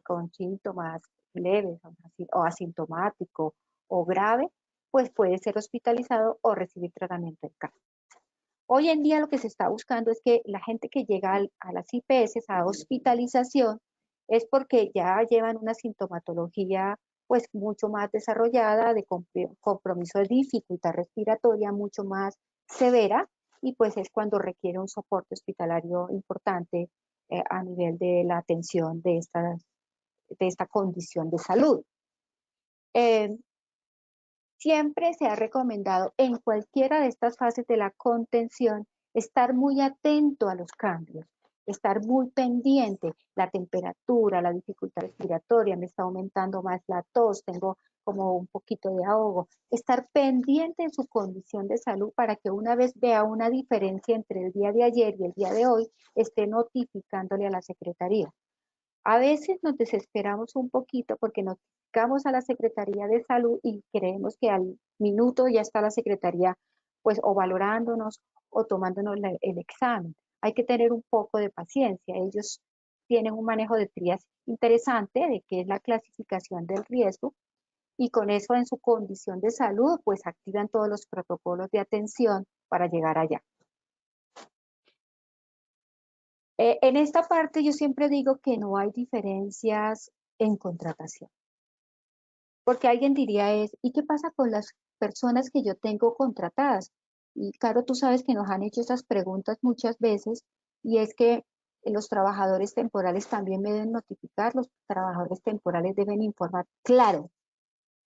con síntomas leves o asintomático o grave, pues puede ser hospitalizado o recibir tratamiento en casa. Hoy en día lo que se está buscando es que la gente que llega a las IPS, a hospitalización, es porque ya llevan una sintomatología pues mucho más desarrollada, de compromiso de dificultad respiratoria mucho más severa, y pues es cuando requiere un soporte hospitalario importante a nivel de la atención de esta condición de salud. Siempre se ha recomendado en cualquiera de estas fases de la contención estar muy atento a los cambios. estar muy pendiente, la temperatura, la dificultad respiratoria, me está aumentando más la tos, tengo como un poquito de ahogo, estar pendiente en su condición de salud para que una vez vea una diferencia entre el día de ayer y el día de hoy, esté notificándole a la Secretaría. A veces nos desesperamos un poquito porque notificamos a la Secretaría de Salud y creemos que al minuto ya está la Secretaría pues o valorándonos o tomándonos el examen. Hay que tener un poco de paciencia. Ellos tienen un manejo de trías interesante de qué es la clasificación del riesgo y con eso en su condición de salud pues activan todos los protocolos de atención para llegar allá. En esta parte yo siempre digo que no hay diferencias en contratación. Porque alguien diría ¿y qué pasa con las personas que yo tengo contratadas? Y claro, tú sabes que nos han hecho esas preguntas muchas veces y es que los trabajadores temporales también me deben notificar, los trabajadores temporales deben informar. Claro,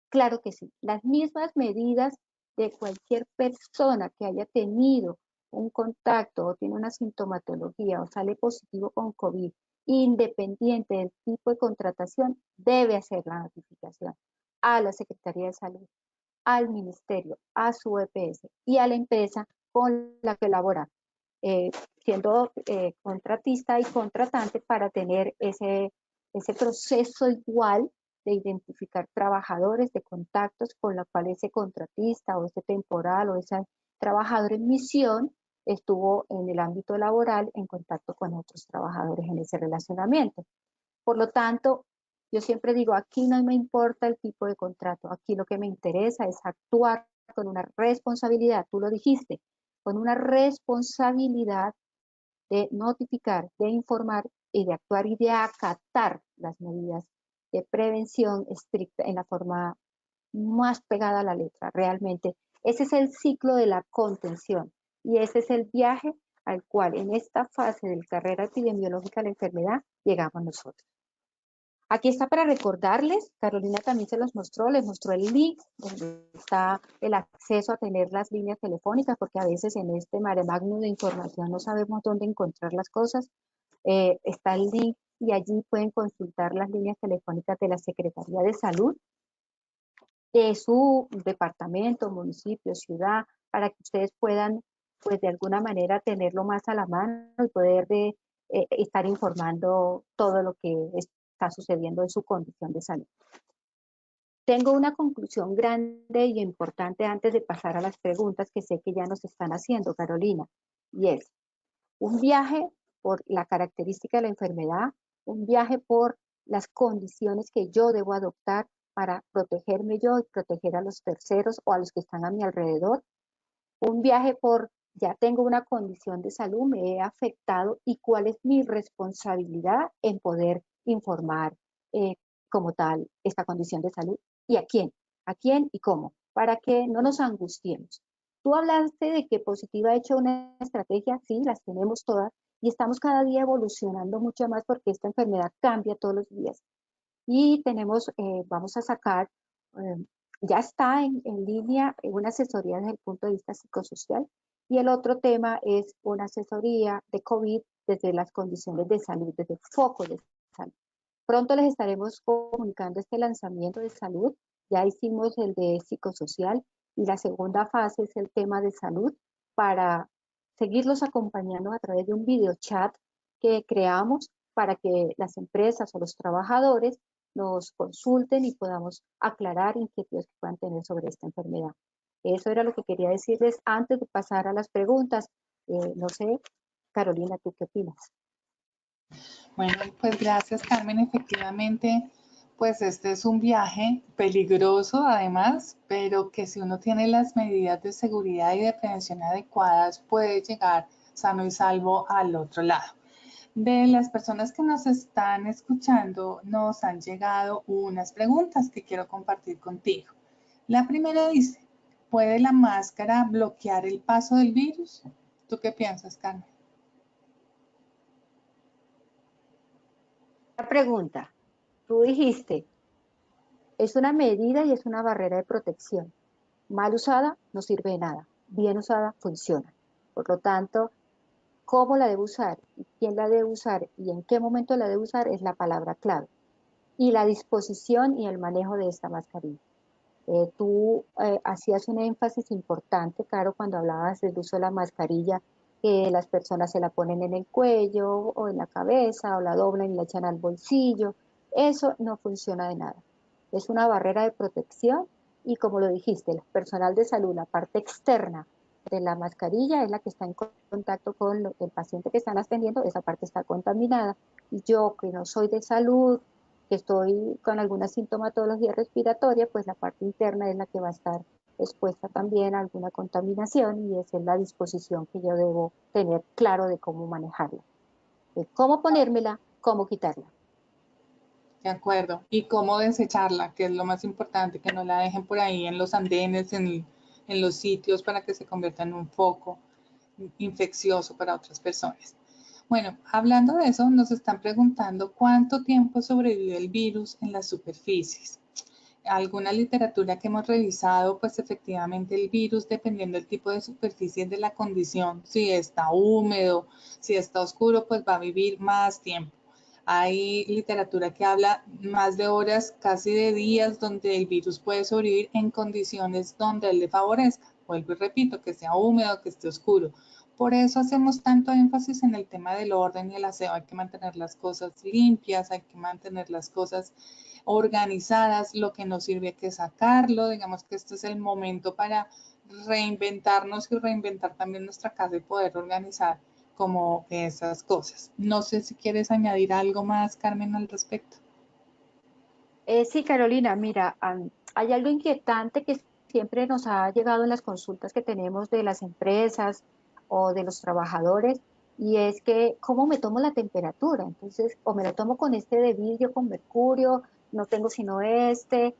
claro que sí. Las mismas medidas de cualquier persona que haya tenido un contacto o tiene una sintomatología o sale positivo con COVID, independiente del tipo de contratación, debe hacer la notificación a la Secretaría de Salud, al Ministerio, a su EPS y a la empresa con la que labora, siendo contratista y contratante para tener ese proceso igual de identificar trabajadores de contactos con la cual ese contratista o ese temporal o ese trabajador en misión estuvo en el ámbito laboral en contacto con otros trabajadores en ese relacionamiento. Por lo tanto, yo siempre digo, aquí no me importa el tipo de contrato, aquí lo que me interesa es actuar con una responsabilidad, tú lo dijiste, con una responsabilidad de notificar, de informar y de actuar y de acatar las medidas de prevención estricta en la forma más pegada a la letra, realmente. Ese es el ciclo de la contención y ese es el viaje al cual en esta fase de la carrera epidemiológica de la enfermedad llegamos nosotros. Aquí está para recordarles, Carolina también se los mostró, les mostró el link donde está el acceso a tener las líneas telefónicas, porque a veces en este mare magnum de información no sabemos dónde encontrar las cosas. Está el link y allí pueden consultar las líneas telefónicas de la Secretaría de Salud, de su departamento, municipio, ciudad, para que ustedes puedan, pues de alguna manera, tenerlo más a la mano y poder estar informando todo lo que está sucediendo en su condición de salud. Tengo una conclusión grande y importante antes de pasar a las preguntas que sé que ya nos están haciendo, Carolina, y es un viaje por la característica de la enfermedad, un viaje por las condiciones que yo debo adoptar para protegerme yo y proteger a los terceros o a los que están a mi alrededor, un viaje por ya tengo una condición de salud, me he afectado y cuál es mi responsabilidad en poder informar como tal esta condición de salud y a quién y cómo, para que no nos angustiemos. Tú hablaste de que Positiva ha hecho una estrategia, sí, las tenemos todas y estamos cada día evolucionando mucho más porque esta enfermedad cambia todos los días. Y tenemos, vamos a sacar, ya está en línea una asesoría desde el punto de vista psicosocial y el otro tema es una asesoría de COVID desde las condiciones de salud, desde el foco de salud. Pronto les estaremos comunicando este lanzamiento de salud. Ya hicimos el de psicosocial y la segunda fase es el tema de salud para seguirlos acompañando a través de un video chat que creamos para que las empresas o los trabajadores nos consulten y podamos aclarar inquietudes que puedan tener sobre esta enfermedad. Eso era lo que quería decirles antes de pasar a las preguntas. No sé, Carolina, ¿tú qué opinas? Bueno, pues gracias, Carmen. Efectivamente, pues este es un viaje peligroso además, pero que si uno tiene las medidas de seguridad y de prevención adecuadas, puede llegar sano y salvo al otro lado. De las personas que nos están escuchando, nos han llegado unas preguntas que quiero compartir contigo. La primera dice, ¿puede la máscara bloquear el paso del virus? ¿Tú qué piensas, Carmen? La pregunta, tú dijiste, es una medida y es una barrera de protección. Mal usada no sirve de nada, bien usada funciona. Por lo tanto, cómo la debo usar, y quién la debe usar y en qué momento la debo usar es la palabra clave. Y la disposición y el manejo de esta mascarilla. Tú hacías un énfasis importante, claro, cuando hablabas del uso de la mascarilla, que las personas se la ponen en el cuello o en la cabeza o la doblan y la echan al bolsillo. Eso no funciona de nada. Es una barrera de protección y como lo dijiste, el personal de salud, la parte externa de la mascarilla es la que está en contacto con el paciente que están atendiendo, esa parte está contaminada. Y yo que no soy de salud, que estoy con alguna sintomatología respiratoria, pues la parte interna es la que va a estar expuesta también a alguna contaminación y esa es la disposición que yo debo tener claro de cómo manejarla, de cómo ponérmela, cómo quitarla. De acuerdo. Y cómo desecharla, que es lo más importante, que no la dejen por ahí en los andenes, en los sitios para que se convierta en un foco infeccioso para otras personas. Bueno, hablando de eso, nos están preguntando cuánto tiempo sobrevive el virus en las superficies. Alguna literatura que hemos revisado, pues efectivamente el virus, dependiendo del tipo de superficie de la condición, si está húmedo, si está oscuro, pues va a vivir más tiempo. Hay literatura que habla más de horas, casi de días, donde el virus puede sobrevivir en condiciones donde él le favorezca. Vuelvo y repito, que sea húmedo, que esté oscuro. Por eso hacemos tanto énfasis en el tema del orden y el aseo. Hay que mantener las cosas limpias, hay que mantener las cosas organizadas. Lo que nos sirve que sacarlo. Digamos que este es el momento para reinventarnos y reinventar también nuestra casa y poder organizar como esas cosas. No sé si quieres añadir algo más, Carmen, al respecto. Sí, Carolina, mira, hay algo inquietante que siempre nos ha llegado en las consultas que tenemos de las empresas o de los trabajadores, y es que, ¿cómo me tomo la temperatura? Entonces, o me la tomo con este de vidrio con mercurio, no tengo sino este.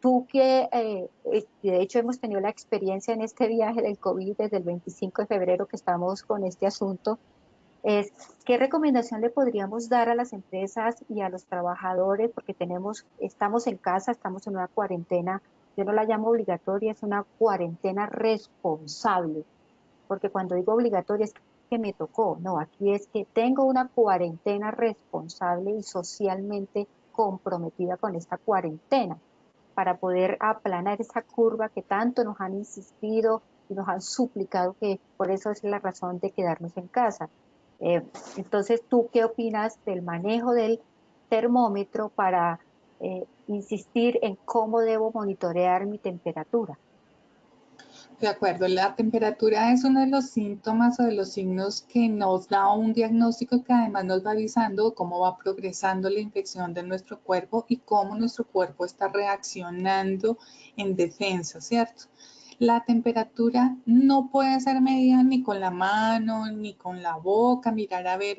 Tú que, de hecho, hemos tenido la experiencia en este viaje del COVID desde el 25 de febrero que estamos con este asunto. ¿Qué recomendación le podríamos dar a las empresas y a los trabajadores? Porque estamos en casa, estamos en una cuarentena, yo no la llamo obligatoria, es una cuarentena responsable, porque cuando digo obligatoria es que me tocó, no, aquí es que tengo una cuarentena responsable y socialmente comprometida con esta cuarentena para poder aplanar esa curva que tanto nos han insistido y nos han suplicado, que por eso es la razón de quedarnos en casa. Eh, entonces, ¿tú qué opinas del manejo del termómetro para insistir en cómo debo monitorear mi temperatura? De acuerdo, la temperatura es uno de los síntomas o de los signos que nos da un diagnóstico que además nos va avisando cómo va progresando la infección de nuestro cuerpo y cómo nuestro cuerpo está reaccionando en defensa, ¿cierto? La temperatura no puede ser medida ni con la mano, ni con la boca, mirar a ver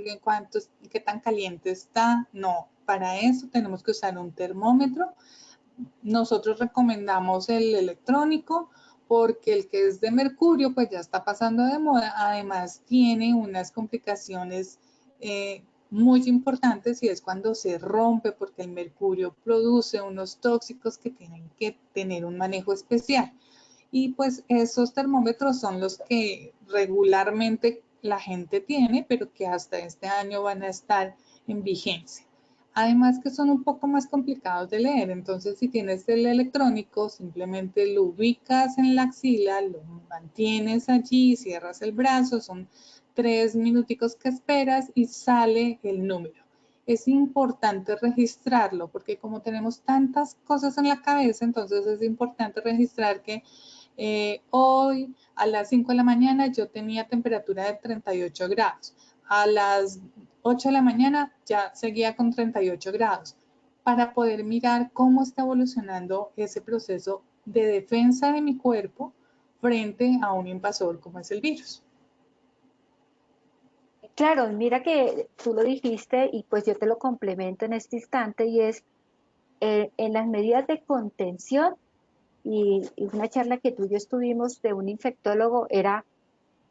qué tan caliente está. No, para eso tenemos que usar un termómetro. Nosotros recomendamos el electrónico porque el que es de mercurio pues ya está pasando de moda. Además tiene unas complicaciones muy importantes y es cuando se rompe porque el mercurio produce unos tóxicos que tienen que tener un manejo especial. Y pues esos termómetros son los que regularmente la gente tiene, pero que hasta este año van a estar en vigencia. Además que son un poco más complicados de leer, entonces si tienes el electrónico, simplemente lo ubicas en la axila, lo mantienes allí, cierras el brazo, son 3 minuticos que esperas y sale el número. Es importante registrarlo porque como tenemos tantas cosas en la cabeza, entonces es importante registrar que hoy a las 5 de la mañana yo tenía temperatura de 38 grados. A las 8 de la mañana ya seguía con 38 grados para poder mirar cómo está evolucionando ese proceso de defensa de mi cuerpo frente a un invasor como es el virus. Claro, mira que tú lo dijiste y pues yo te lo complemento en este instante y es en las medidas de contención y una charla que tú y yo estuvimos de un infectólogo era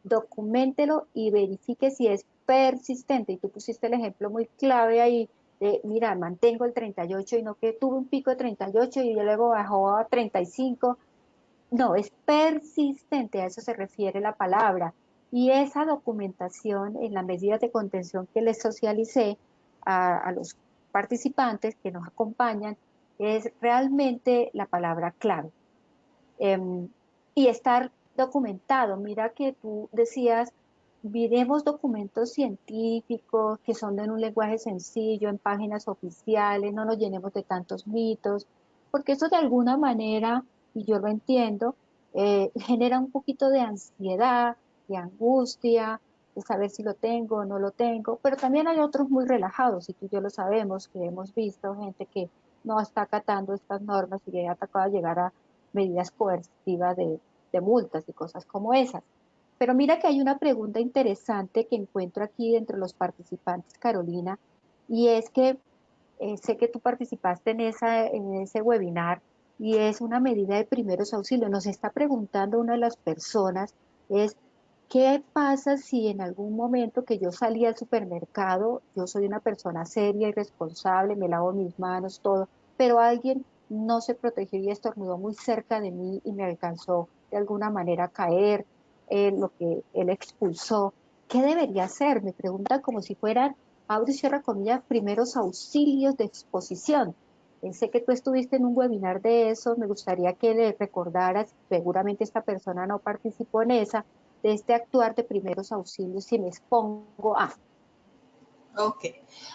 documéntelo y verifique si es persistente. Y tú pusiste el ejemplo muy clave ahí de, mira, mantengo el 38 y no que tuve un pico de 38 y luego bajó a 35. No, es persistente, a eso se refiere la palabra. Y esa documentación, en las medidas de contención que les socialicé a los participantes que nos acompañan, es realmente la palabra clave. Y estar documentado. Mira que tú decías, miremos documentos científicos que son en un lenguaje sencillo, en páginas oficiales, no nos llenemos de tantos mitos, porque eso de alguna manera, y yo lo entiendo, genera un poquito de ansiedad, de angustia, de saber si lo tengo o no lo tengo, pero también hay otros muy relajados, y tú y yo lo sabemos, que hemos visto gente que no está acatando estas normas y que ha atacado a llegar a medidas coercitivas de multas y cosas como esas. Pero mira que hay una pregunta interesante que encuentro aquí entre los participantes, Carolina, y es que sé que tú participaste en ese webinar y es una medida de primeros auxilios. Nos está preguntando una de las personas, es, ¿qué pasa si en algún momento que yo salí al supermercado, yo soy una persona seria y responsable, me lavo mis manos, todo, pero alguien no se protegió y estornudó muy cerca de mí y me alcanzó de alguna manera a caer, lo que él expulsó? ¿Qué debería hacer? Me preguntan como si fueran, abro y cierro comillas, primeros auxilios de exposición. Sé que tú estuviste en un webinar de eso, me gustaría que le recordaras, seguramente esta persona no participó en esa, de este actuar de primeros auxilios si me expongo a. Ok,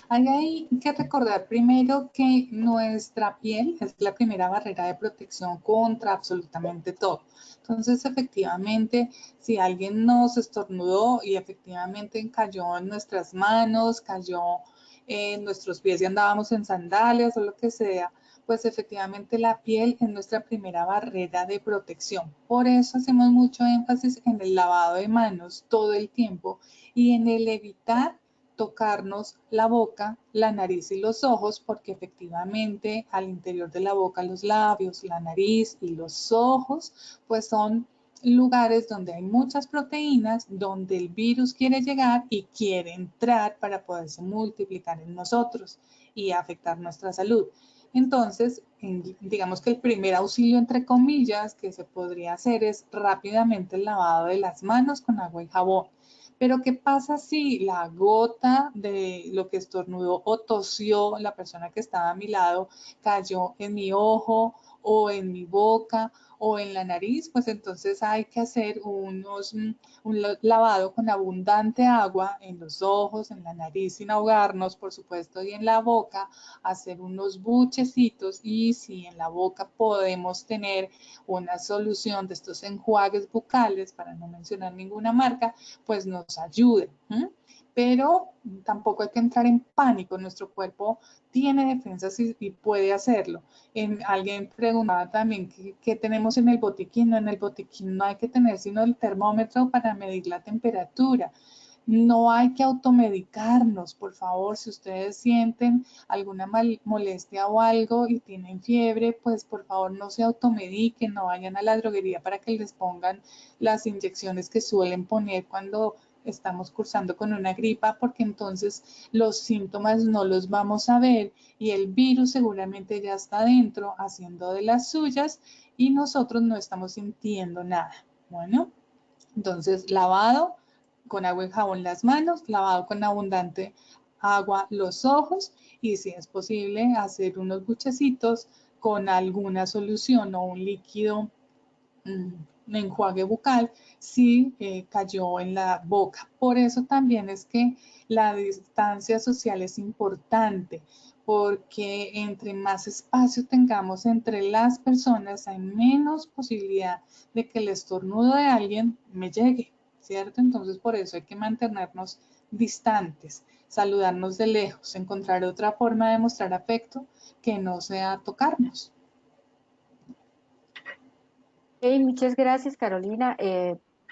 hay que recordar primero que nuestra piel es la primera barrera de protección contra absolutamente todo. Entonces, efectivamente, si alguien nos estornudó y efectivamente cayó en nuestras manos, cayó en nuestros pies y andábamos en sandalias o lo que sea, pues efectivamente la piel es nuestra primera barrera de protección. Por eso hacemos mucho énfasis en el lavado de manos todo el tiempo y en el evitar tocarnos la boca, la nariz y los ojos, porque efectivamente al interior de la boca, los labios, la nariz y los ojos, pues son lugares donde hay muchas proteínas, donde el virus quiere llegar y quiere entrar para poderse multiplicar en nosotros y afectar nuestra salud. Entonces, digamos que el primer auxilio, entre comillas, que se podría hacer es rápidamente el lavado de las manos con agua y jabón. Pero ¿qué pasa si la gota de lo que estornudó o tosió la persona que estaba a mi lado cayó en mi ojo o en mi boca o en la nariz? Pues entonces hay que hacer un lavado con abundante agua en los ojos, en la nariz sin ahogarnos, por supuesto, y en la boca, hacer unos buchecitos y si en la boca podemos tener una solución de estos enjuagues bucales, para no mencionar ninguna marca, pues nos ayude. Pero tampoco hay que entrar en pánico. Nuestro cuerpo tiene defensas y puede hacerlo. Alguien preguntaba también qué tenemos en el botiquín. No, en el botiquín no hay que tener sino el termómetro para medir la temperatura. No hay que automedicarnos, por favor. Si ustedes sienten alguna molestia o algo y tienen fiebre, pues por favor no se automediquen, no vayan a la droguería para que les pongan las inyecciones que suelen poner cuando estamos cursando con una gripa, porque entonces los síntomas no los vamos a ver y el virus seguramente ya está dentro haciendo de las suyas y nosotros no estamos sintiendo nada. Bueno, entonces lavado con agua y jabón las manos, lavado con abundante agua los ojos y si es posible hacer unos buchecitos con alguna solución o un líquido, enjuague bucal si cayó en la boca. Por eso también es que la distancia social es importante, porque entre más espacio tengamos entre las personas, hay menos posibilidad de que el estornudo de alguien me llegue, ¿cierto? Entonces por eso hay que mantenernos distantes, saludarnos de lejos, encontrar otra forma de mostrar afecto que no sea tocarnos. Hey, muchas gracias, Carolina.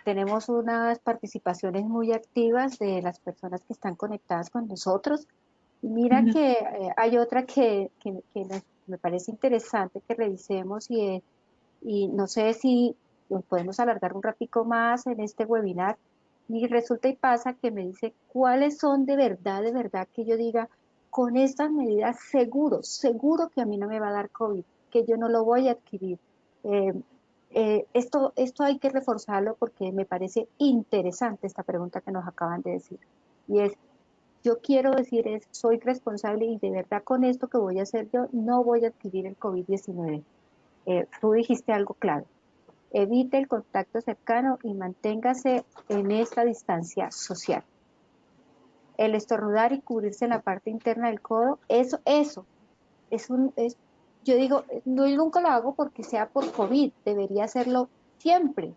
Tenemos unas participaciones muy activas de las personas que están conectadas con nosotros. Y mira que hay otra que me parece interesante que revisemos y no sé si nos podemos alargar un ratico más en este webinar. Y resulta y pasa que me dice cuáles son de verdad que yo diga, con estas medidas seguro, seguro que a mí no me va a dar COVID, que yo no lo voy a adquirir. Esto hay que reforzarlo porque me parece interesante esta pregunta que nos acaban de decir. Y es, yo quiero decir soy responsable y de verdad con esto que voy a hacer yo no voy a adquirir el COVID-19. Tú dijiste algo claro. Evite el contacto cercano y manténgase en esta distancia social. El estornudar y cubrirse la parte interna del codo, eso yo digo, no, yo nunca lo hago porque sea por COVID, debería hacerlo siempre,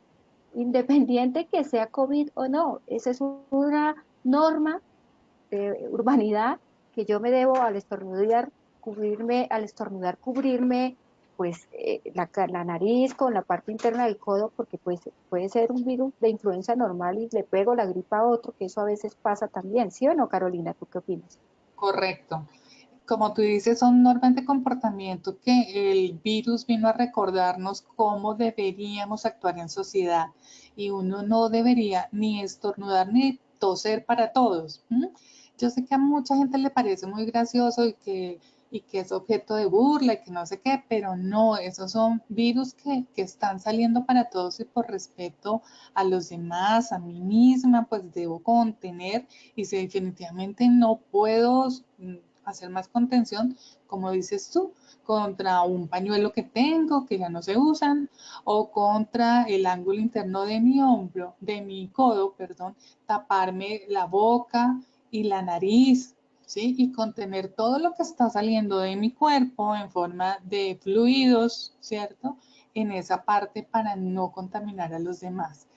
independiente que sea COVID o no. Esa es una norma de urbanidad que yo me debo al estornudar cubrirme, pues la nariz con la parte interna del codo, porque pues, puede ser un virus de influenza normal y le pego la gripa a otro, que eso a veces pasa también, ¿sí o no, Carolina? ¿Tú qué opinas? Correcto. Como tú dices, son normas de comportamiento que el virus vino a recordarnos cómo deberíamos actuar en sociedad y uno no debería ni estornudar ni toser para todos. Yo sé que a mucha gente le parece muy gracioso y que es objeto de burla y que no sé qué, pero no, esos son virus que están saliendo para todos y por respeto a los demás, a mí misma, pues debo contener y si definitivamente no puedo hacer más contención, como dices tú, contra un pañuelo que tengo que ya no se usan o contra el ángulo interno de mi hombro, de mi codo, perdón, taparme la boca y la nariz, ¿sí? Y contener todo lo que está saliendo de mi cuerpo en forma de fluidos, ¿cierto? En esa parte para no contaminar a los demás.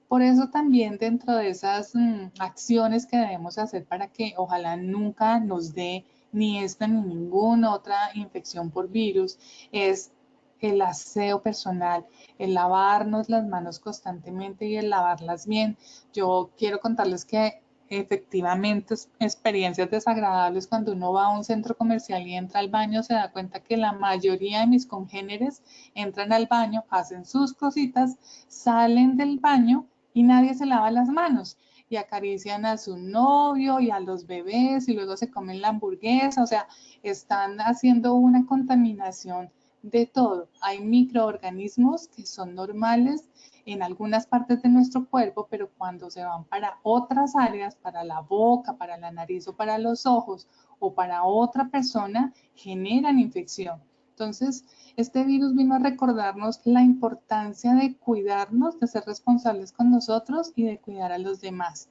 Por eso también dentro de esas acciones que debemos hacer para que ojalá nunca nos dé ni esta ni ninguna otra infección por virus es el aseo personal, el lavarnos las manos constantemente y el lavarlas bien. Yo quiero contarles que efectivamente experiencias desagradables cuando uno va a un centro comercial y entra al baño se da cuenta que la mayoría de mis congéneres entran al baño, hacen sus cositas, salen del baño y nadie se lava las manos y acarician a su novio y a los bebés y luego se comen la hamburguesa, o sea, están haciendo una contaminación de todo. Hay microorganismos que son normales en algunas partes de nuestro cuerpo, pero cuando se van para otras áreas, para la boca, para la nariz o para los ojos o para otra persona, generan infección. Entonces, este virus vino a recordarnos la importancia de cuidarnos, de ser responsables con nosotros y de cuidar a los demás.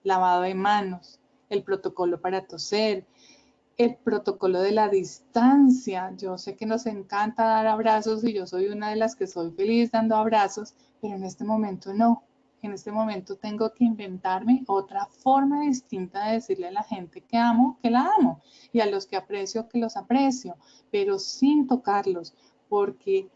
Lavado de manos, el protocolo para toser, el protocolo de la distancia. Yo sé que nos encanta dar abrazos y yo soy una de las que soy feliz dando abrazos, pero en este momento no. En este momento tengo que inventarme otra forma distinta de decirle a la gente que amo, que la amo, y a los que aprecio, que los aprecio, pero sin tocarlos, porque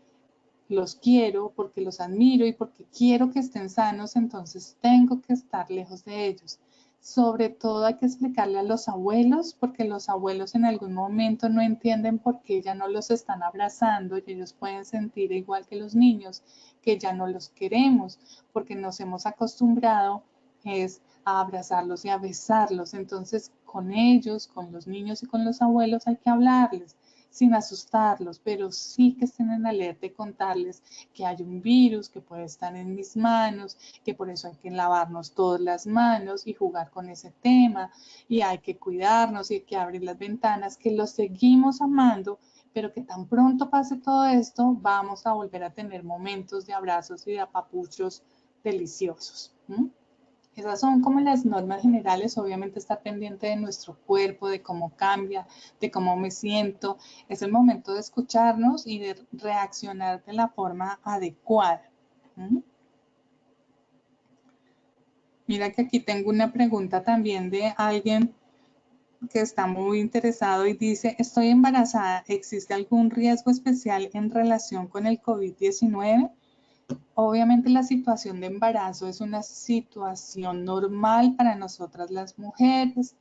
los quiero, porque los admiro y porque quiero que estén sanos, entonces tengo que estar lejos de ellos. Sobre todo hay que explicarle a los abuelos, porque los abuelos en algún momento no entienden por qué ya no los están abrazando y ellos pueden sentir igual que los niños, que ya no los queremos, porque nos hemos acostumbrado es a abrazarlos y a besarlos. Entonces, con ellos, con los niños y con los abuelos hay que hablarles sin asustarlos, pero sí que estén en alerta y contarles que hay un virus que puede estar en mis manos, que por eso hay que lavarnos todas las manos y jugar con ese tema, y hay que cuidarnos y hay que abrir las ventanas, que los seguimos amando, pero que tan pronto pase todo esto, vamos a volver a tener momentos de abrazos y de apapuchos deliciosos. Esas son como las normas generales, obviamente estar pendiente de nuestro cuerpo, de cómo cambia, de cómo me siento. Es el momento de escucharnos y de reaccionar de la forma adecuada. Mira que aquí tengo una pregunta también de alguien que está muy interesado y dice, estoy embarazada, ¿existe algún riesgo especial en relación con el COVID-19? Obviamente la situación de embarazo es una situación normal para nosotras las mujeres,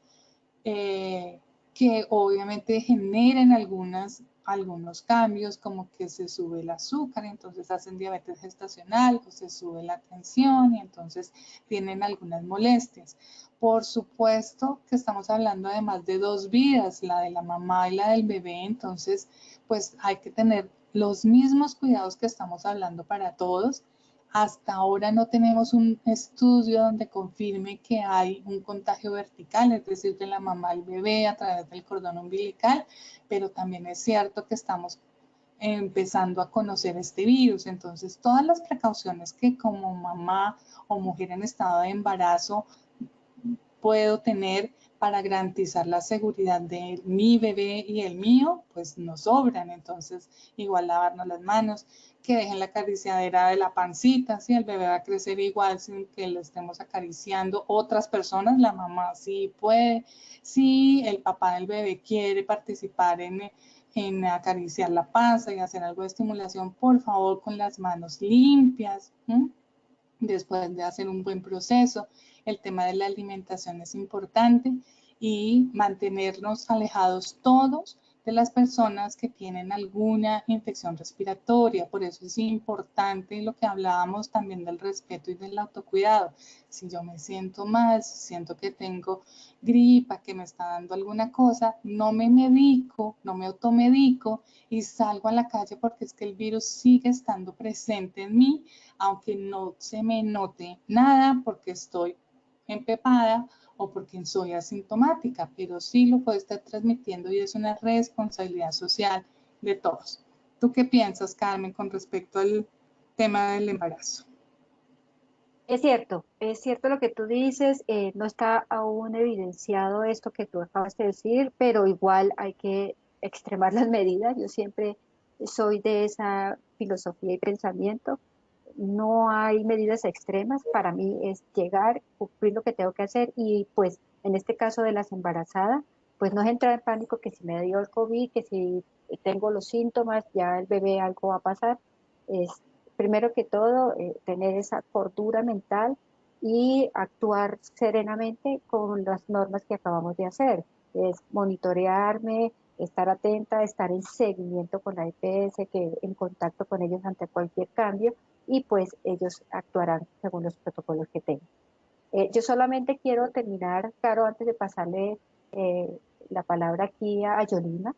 que obviamente generan algunos cambios, como que se sube el azúcar, entonces hacen diabetes gestacional, o se sube la tensión y entonces tienen algunas molestias. Por supuesto que estamos hablando además de dos vidas, la de la mamá y la del bebé, entonces pues hay que tener los mismos cuidados que estamos hablando para todos. Hasta ahora no tenemos un estudio donde confirme que hay un contagio vertical, es decir, de la mamá al bebé a través del cordón umbilical, pero también es cierto que estamos empezando a conocer este virus. Entonces, todas las precauciones que como mamá o mujer en estado de embarazo puedo tener para garantizar la seguridad de mi bebé y el mío, pues nos sobran. Entonces, igual lavarnos las manos, que dejen la acariciadera de la pancita, ¿sí? El bebé va a crecer igual sin que le estemos acariciando otras personas, la mamá sí puede, si el papá del bebé quiere participar en acariciar la panza y hacer algo de estimulación, por favor con las manos limpias, ¿sí? Después de hacer un buen proceso. El tema de la alimentación es importante y mantenernos alejados todos de las personas que tienen alguna infección respiratoria. Por eso es importante lo que hablábamos también del respeto y del autocuidado. Si yo me siento mal, si siento que tengo gripa, que me está dando alguna cosa, no me medico, no me automedico y salgo a la calle porque es que el virus sigue estando presente en mí, aunque no se me note nada porque estoy empepada o porque soy asintomática, pero sí lo puedo estar transmitiendo y es una responsabilidad social de todos. ¿Tú qué piensas, Carmen, con respecto al tema del embarazo? Es cierto lo que tú dices, no está aún evidenciado esto que tú acabas de decir, pero igual hay que extremar las medidas. Yo siempre soy de esa filosofía y pensamiento. No hay medidas extremas, para mí es llegar, cumplir lo que tengo que hacer y pues en este caso de las embarazadas, pues no es entrar en pánico que si me dio el COVID, que si tengo los síntomas, ya el bebé algo va a pasar. Es primero que todo tener esa cordura mental y actuar serenamente con las normas que acabamos de hacer. Es monitorearme, estar atenta, estar en seguimiento con la EPS, que en contacto con ellos ante cualquier cambio y pues ellos actuarán según los protocolos que tengan. Yo solamente quiero terminar, Caro, antes de pasarle eh, la palabra aquí a Yolima,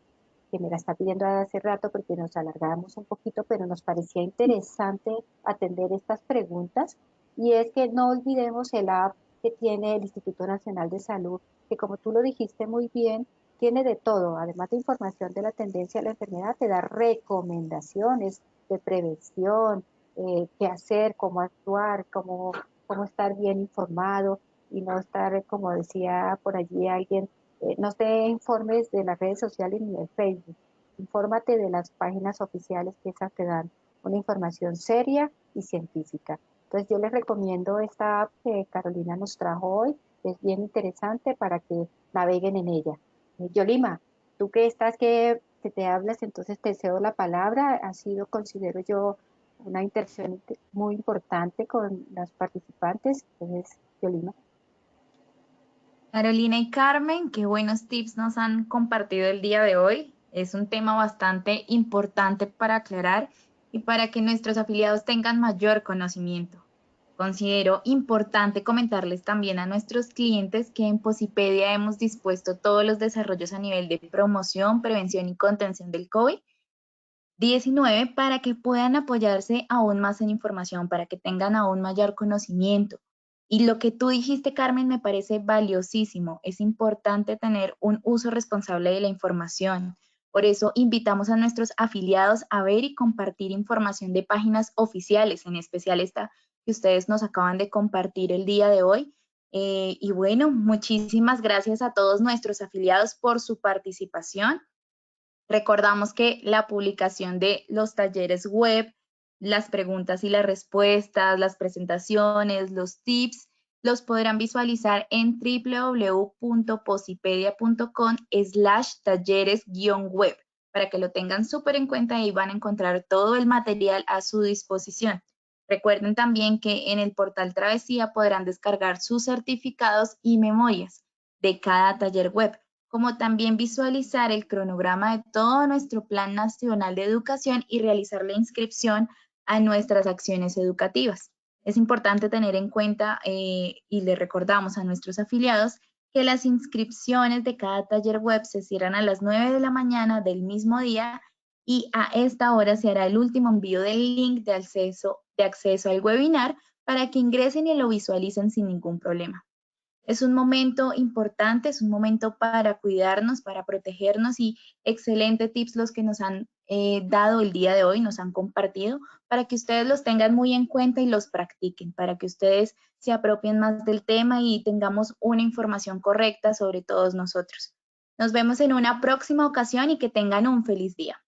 que me la está pidiendo hace rato porque nos alargamos un poquito, pero nos parecía interesante atender estas preguntas. Y es que no olvidemos el app que tiene el Instituto Nacional de Salud, que como tú lo dijiste muy bien, tiene de todo, además de información de la tendencia a la enfermedad, te da recomendaciones de prevención, qué hacer, cómo actuar, cómo estar bien informado y no estar, como decía por allí alguien, no te informes de las redes sociales ni de Facebook. Infórmate de las páginas oficiales que esas te dan una información seria y científica. Entonces yo les recomiendo esta app que Carolina nos trajo hoy. Es bien interesante para que naveguen en ella. Yolima, tú que estás que te hablas, entonces te cedo la palabra. Ha sido, considero yo, una interacción muy importante con las participantes. Entonces, Yolima. Carolina y Carmen, qué buenos tips nos han compartido el día de hoy. Es un tema bastante importante para aclarar y para que nuestros afiliados tengan mayor conocimiento. Considero importante comentarles también a nuestros clientes que en Posipedia hemos dispuesto todos los desarrollos a nivel de promoción, prevención y contención del COVID-19 para que puedan apoyarse aún más en información, para que tengan aún mayor conocimiento. Y lo que tú dijiste, Carmen, me parece valiosísimo. Es importante tener un uso responsable de la información. Por eso invitamos a nuestros afiliados a ver y compartir información de páginas oficiales, en especial esta que ustedes nos acaban de compartir el día de hoy. Y bueno, muchísimas gracias a todos nuestros afiliados por su participación. Recordamos que la publicación de los talleres web, las preguntas y las respuestas, las presentaciones, los tips, los podrán visualizar en www.posipedia.com/talleres-web para que lo tengan súper en cuenta y van a encontrar todo el material a su disposición. Recuerden también que en el portal Travesía podrán descargar sus certificados y memorias de cada taller web, como también visualizar el cronograma de todo nuestro Plan Nacional de Educación y realizar la inscripción a nuestras acciones educativas. Es importante tener en cuenta y le recordamos a nuestros afiliados que las inscripciones de cada taller web se cierran a las 9 de la mañana del mismo día y a esta hora se hará el último envío del link de acceso al webinar para que ingresen y lo visualicen sin ningún problema. Es un momento importante, es un momento para cuidarnos, para protegernos y excelentes tips los que nos han dado el día de hoy, nos han compartido, para que ustedes los tengan muy en cuenta y los practiquen, para que ustedes se apropien más del tema y tengamos una información correcta sobre todos nosotros. Nos vemos en una próxima ocasión y que tengan un feliz día.